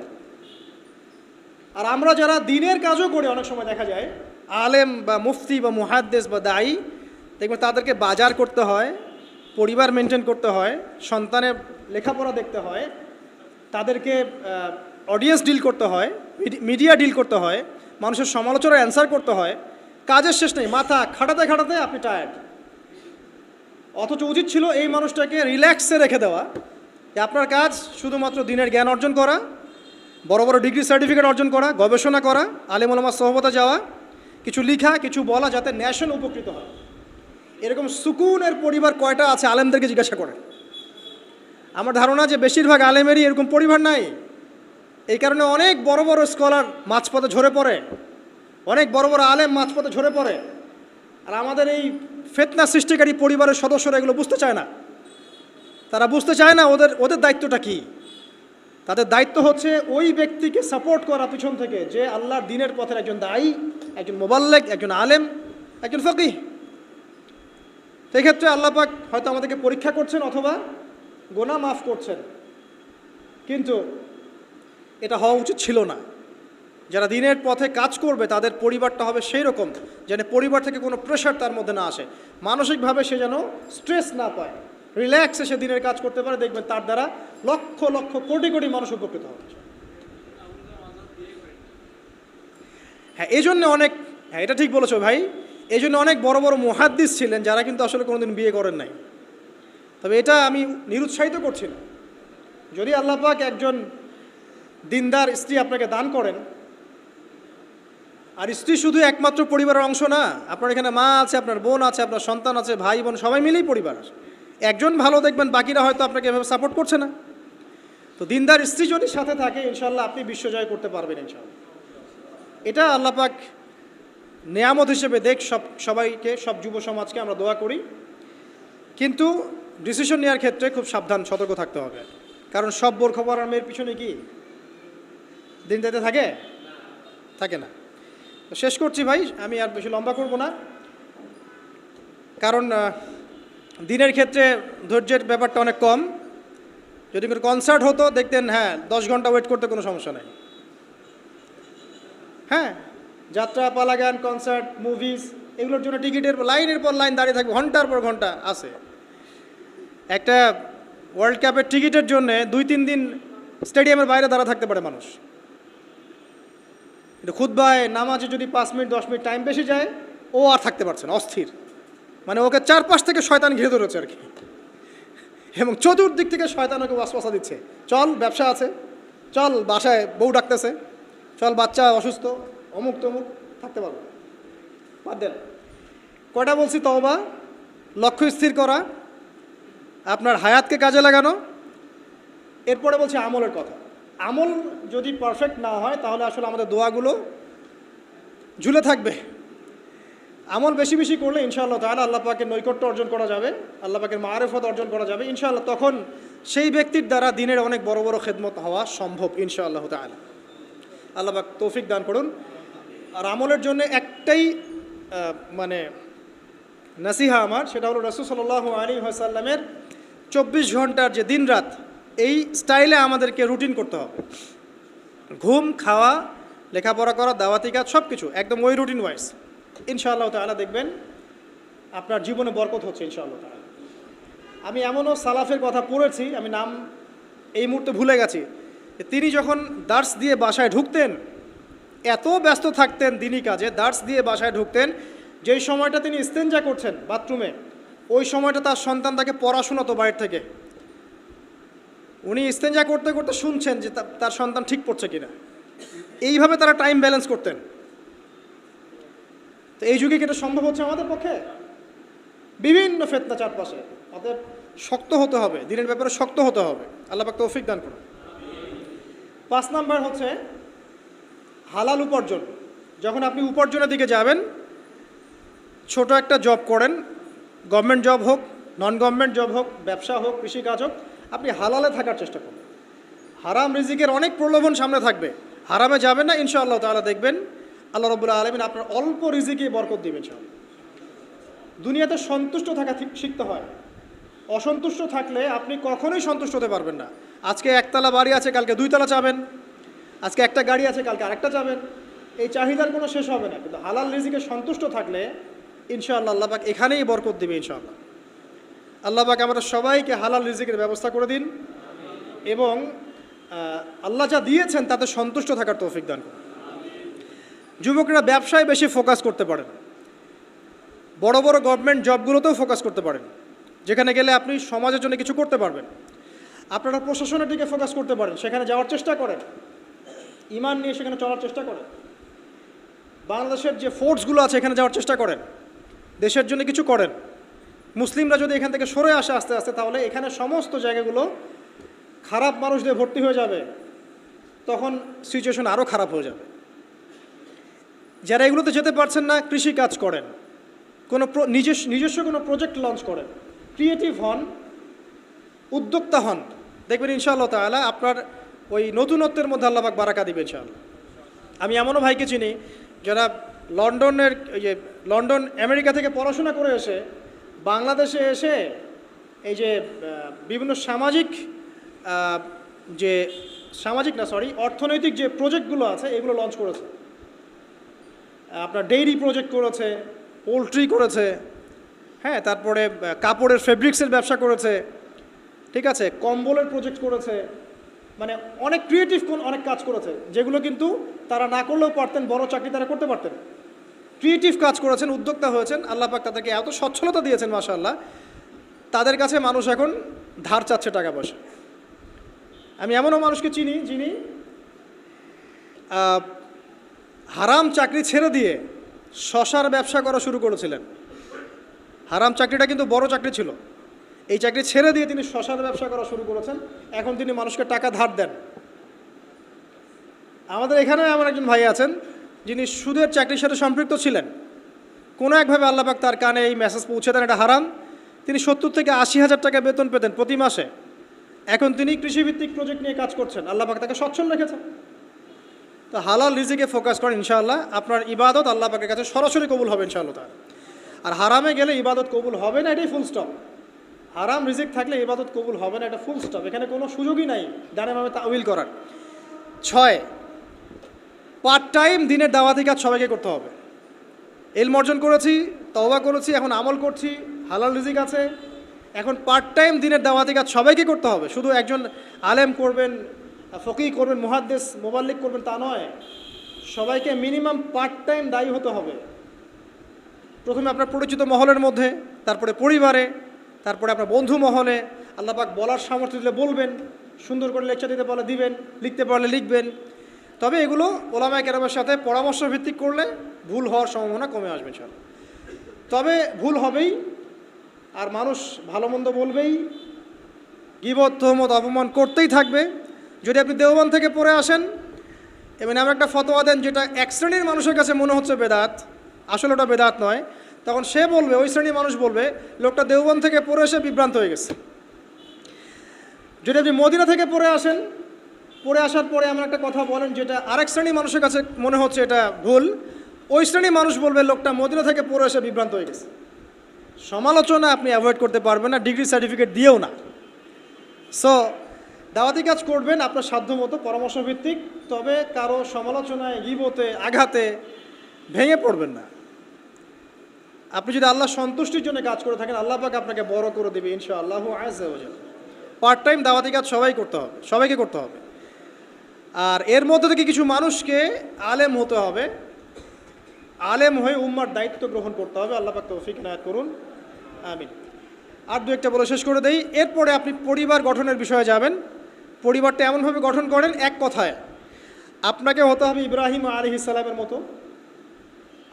আর আমরা যারা দিনের কাজও করি, অনেক সময় দেখা যায় আলেম বা মুফতি বা মুহাদ্দিস বা দায়ী, দেখবেন তাদেরকে বাজার করতে হয়, পরিবার মেনটেন করতে হয়, সন্তানের লেখাপড়া দেখতে হয়, তাদেরকে অডিয়েন্স ডিল করতে হয়, মিডিয়া ডিল করতে হয়, মানুষের সমালোচনার অ্যান্সার করতে হয়, কাজের শেষ নেই, মাথা খাটাতে খাটাতে আপনি টায়ার্ড। অথচ উচিত ছিল এই মানুষটাকে রিল্যাক্সে রেখে দেওয়া, যে আপনার কাজ শুধুমাত্র দিনের জ্ঞান অর্জন করা, বড় বড় ডিগ্রি সার্টিফিকেট অর্জন করা, গবেষণা করা, আলেম ওলামার সহবতে যাওয়া, কিছু লিখা, কিছু বলা, যাতে ন্যাশন উপকৃত হয়। এরকম সুকুনের পরিবার কয়টা আছে আলেমদেরকে জিজ্ঞাসা করে। আমার ধারণা যে বেশিরভাগ আলেমেরই এরকম পরিবার নাই। এই কারণে অনেক বড় বড় স্কলার মাঝপথে ঝরে পড়ে, অনেক বড় বড় আলেম মাঝপথে ঝরে পড়ে। আর আমাদের এই ফিতনা সৃষ্টিকারী পরিবারের সদস্যরা এগুলো বুঝতে চায় না। তারা বুঝতে চায় না ওদের দায়িত্বটা কি। তাদের দায়িত্ব হচ্ছে ওই ব্যক্তিকে সাপোর্ট করা পিছন থেকে, যে আল্লাহর দ্বীনের পথের একজন দায়ী, একজন মুবাল্লিগ, একজন আলেম, একজন ফকিহ। সেক্ষেত্রে আল্লাহ পাক হয়তো আমাদেরকে পরীক্ষা করছেন অথবা গুনাহ মাফ করছেন, কিন্তু এটা হওয়া উচিত ছিল না। যারা দিনের পথে কাজ করবে তাদের পরিবারটা হবে সেই রকম যেন পরিবার থেকে কোনো প্রেশার তার মধ্যে না আসে, মানসিকভাবে সে যেন স্ট্রেস না পায়। রিল্যাক্সে সে দিনের কাজ করতে পারে, দেখবেন তার দ্বারা লক্ষ লক্ষ কোটি কোটি মানুষ উপকৃত হবে। হ্যাঁ, এই জন্য অনেক, হ্যাঁ এটা ঠিক বলেছো ভাই, এই জন্য অনেক বড় বড় মুহাদ্দিস ছিলেন যারা কিন্তু আসলে কোনোদিন বিয়ে করেন নাই। তবে এটা আমি নিরুৎসাহিত করছি না। যদি আল্লাহ পাক একজন দিনদার স্ত্রী আপনাকে দান করেন, আর স্ত্রী শুধু একমাত্র পরিবারের অংশ না, আপনার এখানে মা আছে, আপনার বোন আছে, আপনার সন্তান আছে, ভাই বোন সবাই মিলেই পরিবার। একজন ভালো দেখবেন, বাকিরা হয়তো আপনাকে এভাবে সাপোর্ট করছে না। তো দিনদার স্ত্রী যদি সাথে থাকে, ইনশাল্লাহ আপনি বিশ্বজয় করতে পারবেন ইনশাল্লাহ। এটা আল্লাহ পাক নেয়ামত হিসেবে দেখ সবাইকে, সব যুব সমাজকে আমরা দোয়া করি। কিন্তু ডিসিশন নেওয়ার ক্ষেত্রে খুব সাবধান, সতর্ক থাকতে হবে। কারণ সব বোরখা পরা মেয়ের পিছনে কি দিন যেতে থাকে? থাকে না। তো শেষ করছি ভাই, আমি আর বেশি লম্বা করব না, কারণ দিনের ক্ষেত্রে ধৈর্যের ব্যাপারটা অনেক কম। যদি কোনো কনসার্ট হতো দেখতেন, হ্যাঁ 10 ঘন্টা ওয়েট করতে কোনো সমস্যা নেই। হ্যাঁ, যাত্রা, পালা গান, কনসার্ট, মুভিজ, এগুলোর জন্য টিকিটের লাইনের পর লাইন দাঁড়িয়ে থাকবে, ঘন্টার পর ঘন্টা আছে। একটা ওয়ার্ল্ড কাপের টিকিটের জন্য 2-3 দিন স্টেডিয়ামের বাইরে দাঁড়া থাকতে পারে মানুষ। কিন্তু খুতবায়, নামাজে যদি 5 মিনিট 10 মিনিট টাইম বেশি যায়, ও আর থাকতে পারছে না, অস্থির। মানে ওকে চারপাশ থেকে শয়তান ঘিরে ধরেছে আর কি, এবং চতুর্দিক থেকে শয়তান ওকে ওয়াসওয়াসা দিচ্ছে, চল ব্যবসা আছে, চল বাসায় বউ ডাকতেছে, চল বাচ্চা অসুস্থ, অমুক তমুক, থাকতে পারবো না, বাদ দেন। কয়টা বলছি? তওবা, লক্ষ্য স্থির করা, আপনার হায়াতকে কাজে লাগানো। এরপরে বলছি আমলের কথা। আমল যদি পারফেক্ট না হয়, তাহলে আসলে আমাদের দোয়াগুলো ঝুলে থাকবে। আমল বেশি বেশি করলে ইনশাআল্লাহ তাআলা আল্লাহ পাকের নৈকট্য অর্জন করা যাবে, আল্লাহ পাকের মারিফত অর্জন করা যাবে ইনশাআল্লাহ। তখন সেই ব্যক্তির দ্বারা দিনের অনেক বড় বড় খেদমত হওয়া সম্ভব ইনশাআল্লাহ তাআলা। আল্লাহ পাক তৌফিক দান করুন। আর আমলের জন্য একটাই মানে নাসিহা আমার, সেটা হলো রাসূল সাল্লাল্লাহু আলাইহি ওয়াসাল্লামের 24 ঘন্টার যে দিন রাত, এই স্টাইলে আমাদেরকে রুটিন করতে হবে। ঘুম, খাওয়া, লেখাপড়া করা, দাওয়াতি কাজ, সব কিছু একদম ওই রুটিন ওয়াইজ। ইনশাআল্লাহ তাআলা দেখবেন আপনার জীবনে বরকত হচ্ছে ইনশাআল্লাহ তাআলা। আমি এমনও সালাফের কথা পড়েছি, আমি নাম এই মুহূর্তে ভুলে গেছি, তিনি যখন দার্স দিয়ে বাসায় ঢুকতেন, এত ব্যস্ত থাকতেন দিনী কাজে, দার্স দিয়ে বাসায় ঢুকতেন, যেই সময়টা তিনি ইস্তেঞ্জা করছেন বাথরুমে, ওই সময়টা তার সন্তান তাকে পড়াশোনাতো বাইরে থেকে। উনি ইস্তেঞ্জা করতে করতে শুনছেন যে তার সন্তান ঠিক পড়ছে কিনা। এইভাবে তারা টাইম ব্যালেন্স করতেন। তো এই যুগে কি এটা সম্ভব হচ্ছে আমাদের পক্ষে? বিভিন্ন ফিতনা চারপাশে, অতএব শক্ত হতে হবে, দিনের ব্যাপারে শক্ত হতে হবে। আল্লাহ পাক তৌফিক দান করুন। 5 নাম্বার হচ্ছে হালাল উপার্জন। যখন আপনি উপার্জনের দিকে যাবেন, ছোট একটা জব করেন, গভর্নমেন্ট জব হোক, নন গভর্নমেন্ট জব হোক, ব্যবসা হোক, কৃষিকাজ হোক, আপনি হালালে থাকার চেষ্টা করুন। হারাম রিজিকের অনেক প্রলোভন সামনে থাকবে, হারামে যাবেন না ইনশাআল্লাহ তাআলা। দেখবেন আল্লাহ রাব্বুল আলামিন আপনার অল্প রিজিকে বরকত দিবেন ইনশাআল্লাহ। দুনিয়াতে সন্তুষ্ট থাকা শিখতে হয়। অসন্তুষ্ট থাকলে আপনি কখনোই সন্তুষ্ট হতে পারবেন না। আজকে একতলা বাড়ি আছে, কালকে 2 তলা চাবেন। আজকে একটা গাড়ি আছে, কালকে আরেকটা চাবেন। এই চাহিদার কোনো শেষ হবে না। কিন্তু হালাল রিজিকে সন্তুষ্ট থাকলে ইনশাআল্লাহ আল্লাহ পাক এখানেই বরকত দিবে ইনশাআল্লাহ। আল্লাহ পাক আমাদের সবাইকে হালাল রিজিকের ব্যবস্থা করে দিন, এবং আল্লাহ যা দিয়েছেন তাতে সন্তুষ্ট থাকার তৌফিক দান করুন। যুবকরা ব্যবসায় বেশি ফোকাস করতে পারেন, বড় বড় গভর্নমেন্ট জবগুলোতেও ফোকাস করতে পারেন, যেখানে গেলে আপনি সমাজের জন্য কিছু করতে পারবেন। আপনারা প্রশাসনের দিকে ফোকাস করতে পারেন, সেখানে যাওয়ার চেষ্টা করেন, ইমান নিয়ে সেখানে চলার চেষ্টা করেন। বাংলাদেশের যে ফোর্সগুলো আছে এখানে যাওয়ার চেষ্টা করেন, দেশের জন্য কিছু করেন। মুসলিমরা যদি এখান থেকে সরে আসে আস্তে আস্তে, তাহলে এখানে সমস্ত জায়গাগুলো খারাপ মানুষ দিয়ে ভর্তি হয়ে যাবে, তখন সিচুয়েশন আরও খারাপ হয়ে যাবে। যারা এগুলোতে যেতে পারছেন না, কৃষি কাজ করেন, কোনো নিজস্ব কোনো প্রজেক্ট লঞ্চ করেন, ক্রিয়েটিভ হন, উদ্যোক্তা হন, দেখবেন ইনশাআল্লাহ তাআলা আপনার ওই নতুনত্বের মধ্যে আল্লাহ পাক বারাকা দিবেন ইনশাআল্লাহ। আমি এমনও ভাইকে চিনি যারা লন্ডন আমেরিকা থেকে পড়াশোনা করে এসে বাংলাদেশে এসে এই যে বিভিন্ন অর্থনৈতিক যে প্রজেক্টগুলো আছে এগুলো লঞ্চ করেছে। আপনার ডেইরি প্রজেক্ট করেছে, পোলট্রি করেছে, হ্যাঁ, তারপরে কাপড়ের ফেব্রিক্সের ব্যবসা করেছে, ঠিক আছে, কম্বলের প্রজেক্ট করেছে, মানে অনেক ক্রিয়েটিভ অনেক কাজ করেছে, যেগুলো কিন্তু তারা না করলেও পারতেন, বড় চাকরি তারা করতে পারতেন। ক্রিয়েটিভ কাজ করেছেন, উদ্যোক্তা হয়েছেন, আল্লাহ পাক তাদেরকে এত সচ্ছলতা দিয়েছেন মাশাআল্লাহ, তাদের কাছে মানুষ এখন ধার চাচ্ছে টাকা পয়সা। আমি এমনও মানুষকে চিনি যিনি হারাম চাকরি ছেড়ে দিয়ে শশার ব্যবসা করা শুরু করেছিলেন। হারাম চাকরিটা কিন্তু বড় চাকরি ছিল, এই চাকরি ছেড়ে দিয়ে তিনি শশার ব্যবসা করা শুরু করেছেন। এখন তিনি মানুষকে টাকা ধার দেন। আমাদের এখানে এমন একজন ভাই আছেন যিনি সুদের চাকরির সাথে সম্পৃক্ত ছিলেন। কোনো একভাবে আল্লাহ পাক তার কানে এই মেসেজ পৌঁছে দেন এটা হারাম। তিনি 70 থেকে 80 হাজার টাকা বেতন পেতেন প্রতি মাসে। এখন তিনি কৃষিভিত্তিক প্রজেক্ট নিয়ে কাজ করছেন, আল্লাহ পাক তাকে সচ্ছল রেখেছেন। তো হালাল রিজিকে ফোকাস করেন, ইনশাআল্লাহ আপনার ইবাদত আল্লাহ পাকের কাছে সরাসরি কবুল হবে ইনশাআল্লাহ তাআলা। আর হারামে গেলে ইবাদত কবুল হবে না, এটাই ফুল স্টপ। হারাম রিজিক থাকলে ইবাদত কবুল হবে না, এটা ফুল স্টপ, এখানে কোনো সুযোগই নাই ডানে বামে তাউইল করার। 6, পার্ট টাইম দিনের দাওয়াতি কাজ সবাইকে করতে হবে। ইলম অর্জন করেছি, তওবা করেছি, এখন আমল করছি, হালাল রিজিক আছে, এখন পার্ট টাইম দিনের দাওয়াতি কাজ সবাইকে করতে হবে। শুধু একজন আলেম করবেন, ফকিহ করবেন, মুহাদ্দিস মুবাল্লিগ করবেন তা নয়, সবাইকে মিনিমাম পার্ট টাইম দায়ী হতে হবে। প্রথমে আপনার পরিচিত মহলের মধ্যে, তারপরে পরিবারে, তারপরে আপনার বন্ধু মহলে। আল্লাহ পাক বলার সামর্থ্য দিলে বলবেন, সুন্দর করে লেকচার দিতে পারলে দিবেন, লিখতে পারলে লিখবেন। তবে এগুলো ওলামায়ে কেরামের সাথে পরামর্শ ভিত্তিক করলে ভুল হওয়ার সম্ভাবনা কমে আসবে ইনশাআল্লাহ। তবে ভুল হবেই, আর মানুষ ভালো মন্দ বলবেই, গীবত তোহমত অপমান করতেই থাকবে। যদি আপনি দেওবন্দ থেকে পড়ে আসেন এবং এমন একটা ফতোয়া দেন যেটা এক শ্রেণীর মানুষের কাছে মনে হচ্ছে বেদাত, আসলে ওটা বেদাত নয়, তখন সে বলবে, ওই শ্রেণীর মানুষ বলবে লোকটা দেওবন্দ থেকে পড়ে এসে বিভ্রান্ত হয়ে গেছে। যদি আপনি মদিনা থেকে পড়ে আসেন, পড়ে আসার পরে এমন একটা কথা বলেন যেটা আরেক শ্রেণীর মানুষের কাছে মনে হচ্ছে এটা ভুল, ওই শ্রেণীর মানুষ বলবে লোকটা মদিনা থেকে পড়ে এসে বিভ্রান্ত হয়ে গেছে। সমালোচনা আপনি অ্যাভয়েড করতে পারবেন না, ডিগ্রি সার্টিফিকেট দিয়েও না। সো দাওয়াতি কাজ করবেন আপনার সাধ্যমতো পরামর্শ ভিত্তিক, তবে কারো সমালোচনায়, গীবতে, আঘাতে ভেঙে পড়বেন না। আপনি যদি আল্লাহ সন্তুষ্টির জন্য কাজ করে থাকেন, আল্লাহ পাক আপনাকে বড় করে দেবে ইনশাআল্লাহ আযজা ওয়া জাল। পার্ট টাইম দাওয়াতি কাজ সবাইকে করতে হবে। আর এর মধ্যে থেকে কিছু মানুষকে আলেম হতে হবে, আলেম হয়ে উম্মার দায়িত্ব গ্রহণ করতে হবে। আল্লাহ পাক তৌফিক ইনায়াত করুন, আমিন। আর দু একটা বলে শেষ করে দেই। এরপরে আপনি পরিবার গঠনের বিষয়ে যাবেন। পরিবারটা এমনভাবে গঠন করেন, এক কথায় আপনাকে হতে হবে ইব্রাহিম আলাইহিস সালামের মতো,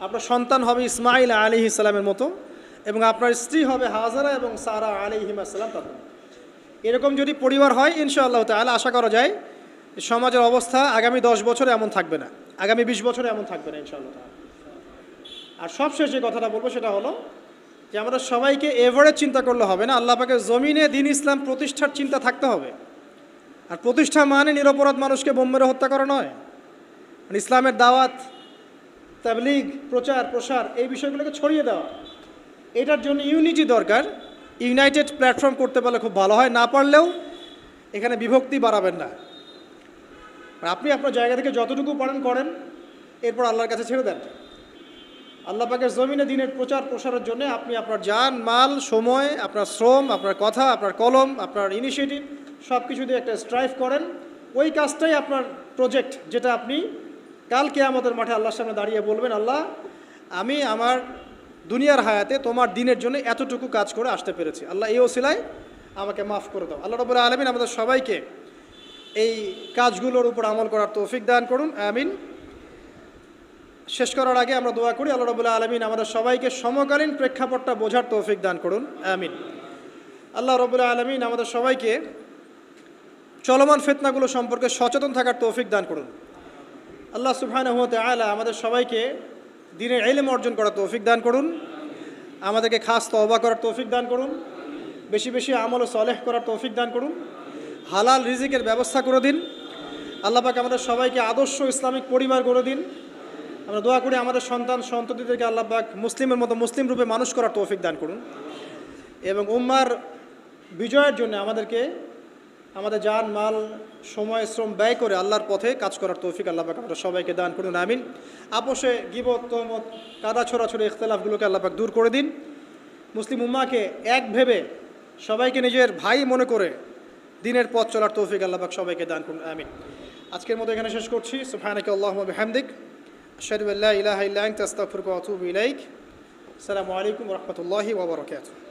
আপনার সন্তান হবে ইসমাইল আলাইহিস সালামের মতো, এবং আপনার স্ত্রী হবে হাজারা এবং সারা আলাইহিস সালাম তাদের। এরকম যদি পরিবার হয় ইনশাআল্লাহ তাআলা আশা করা যায় সমাজের অবস্থা আগামী 10 বছরে এমন থাকবে না, আগামী 20 বছরে এমন থাকবে না ইনশাআল্লাহ তাআলা। আর সবশেষ যে কথাটা বলবো সেটা হলো যে আমাদের সবাইকে এভারেজ চিন্তা করলে হবে না, আল্লাহ পাকের জমিনে দ্বীন ইসলাম প্রতিষ্ঠার চিন্তা থাকতে হবে। আর প্রতিষ্ঠা মানে নিরপরাধ মানুষকে বোম মেরে হত্যা করা নয়, মানে ইসলামের দাওয়াত, তাবলীগ, প্রচার প্রসার, এই বিষয়গুলোকে ছড়িয়ে দেওয়া। এটার জন্য ইউনিটি দরকার। ইউনাইটেড প্ল্যাটফর্ম করতে পারলে খুব ভালো হয়, না পারলেও এখানে বিভক্তি বাড়াবেন না। আপনি আপনার জায়গা থেকে যতটুকু পারেন করেন, এরপর আল্লাহর কাছে ছেড়ে দেন। আল্লাহ পাকের জমিনে দ্বীনের প্রচার প্রসারের জন্য আপনি আপনার জান, মাল, সময়, আপনার শ্রম, আপনার কথা, আপনার কলম, আপনার ইনিশিয়েটিভ সব কিছু দিয়ে একটা স্ট্রাইভ করেন। ওই কাজটাই আপনার প্রজেক্ট, যেটা আপনি কাল কিয়ামতের মাঠে আল্লাহর সামনে দাঁড়িয়ে বলবেন, আল্লাহ আমি আমার দুনিয়ার হায়াতে তোমার দ্বীনের জন্য এতটুকু কাজ করে আসতে পেরেছি, আল্লাহ এই ওসিলায় আমাকে মাফ করে দাও। আল্লাহ রাব্বুল আলামিন আমাদের সবাইকে এই কাজগুলোর উপর আমল করার তৌফিক দান করুন, আমিন। শেষ করার আগে আমরা দোয়া করি, আল্লাহ রাব্বুল আলামিন আমাদের সবাইকে সমকালীন প্রেক্ষাপটটা বোঝার তৌফিক দান করুন, আমিন। আল্লাহ রাব্বুল আলামিন আমাদের সবাইকে চলমান ফিতনাগুলো সম্পর্কে সচেতন থাকার তৌফিক দান করুন। আল্লাহ সুবহানাহু ওয়া তাআলা আমাদের সবাইকে দ্বীনের ইলম অর্জন করার তৌফিক দান করুন, আমাদেরকে খাস তওবা করার তৌফিক দান করুন, বেশি বেশি আমল ও সালেহ করার তৌফিক দান করুন, হালাল রিজিকের ব্যবস্থা করে দিন। আল্লাহ পাক আমাদের সবাইকে আদর্শ ইসলামিক পরিবার গড়ে দিন। আমরা দোয়া করি আমাদের সন্তান সন্ততিদেরকে আল্লাহ পাক মুসলিমের মতো মুসলিম রূপে মানুষ করার তৌফিক দান করুন, এবং উম্মার বিজয়ের জন্য আমাদেরকে আমাদের জান, মাল, সময়, শ্রম ব্যয় করে আল্লাহর পথে কাজ করার তৌফিক আল্লাহ পাক আমাদের সবাইকে দান করুন, আমিন। আপোষে, গীবত, তহমত, কাদা ছোড়াছড়ি, ইখতিলাফগুলোকে আল্লাহ পাক দূর করে দিন। মুসলিম উম্মাকে এক ভেবে সবাইকে নিজের ভাই মনে করে দিনের পথ চলার তৌফিক আল্লাহ পাক সবাইকে দান করুন, আমিন। আজকের মতো এখানে শেষ করছি। সুবহানাকা আল্লাহুম্মা ওয়া বিহামদিক, আশহাদু আল্লা ইলাহা ইল্লা আনতা আস্তাগফিরুকা ওয়া আতুবু ইলাইক। আসসালামু আলাইকুম ওয়া রাহমাতুল্লাহি ওয়া বারাকাতুহু।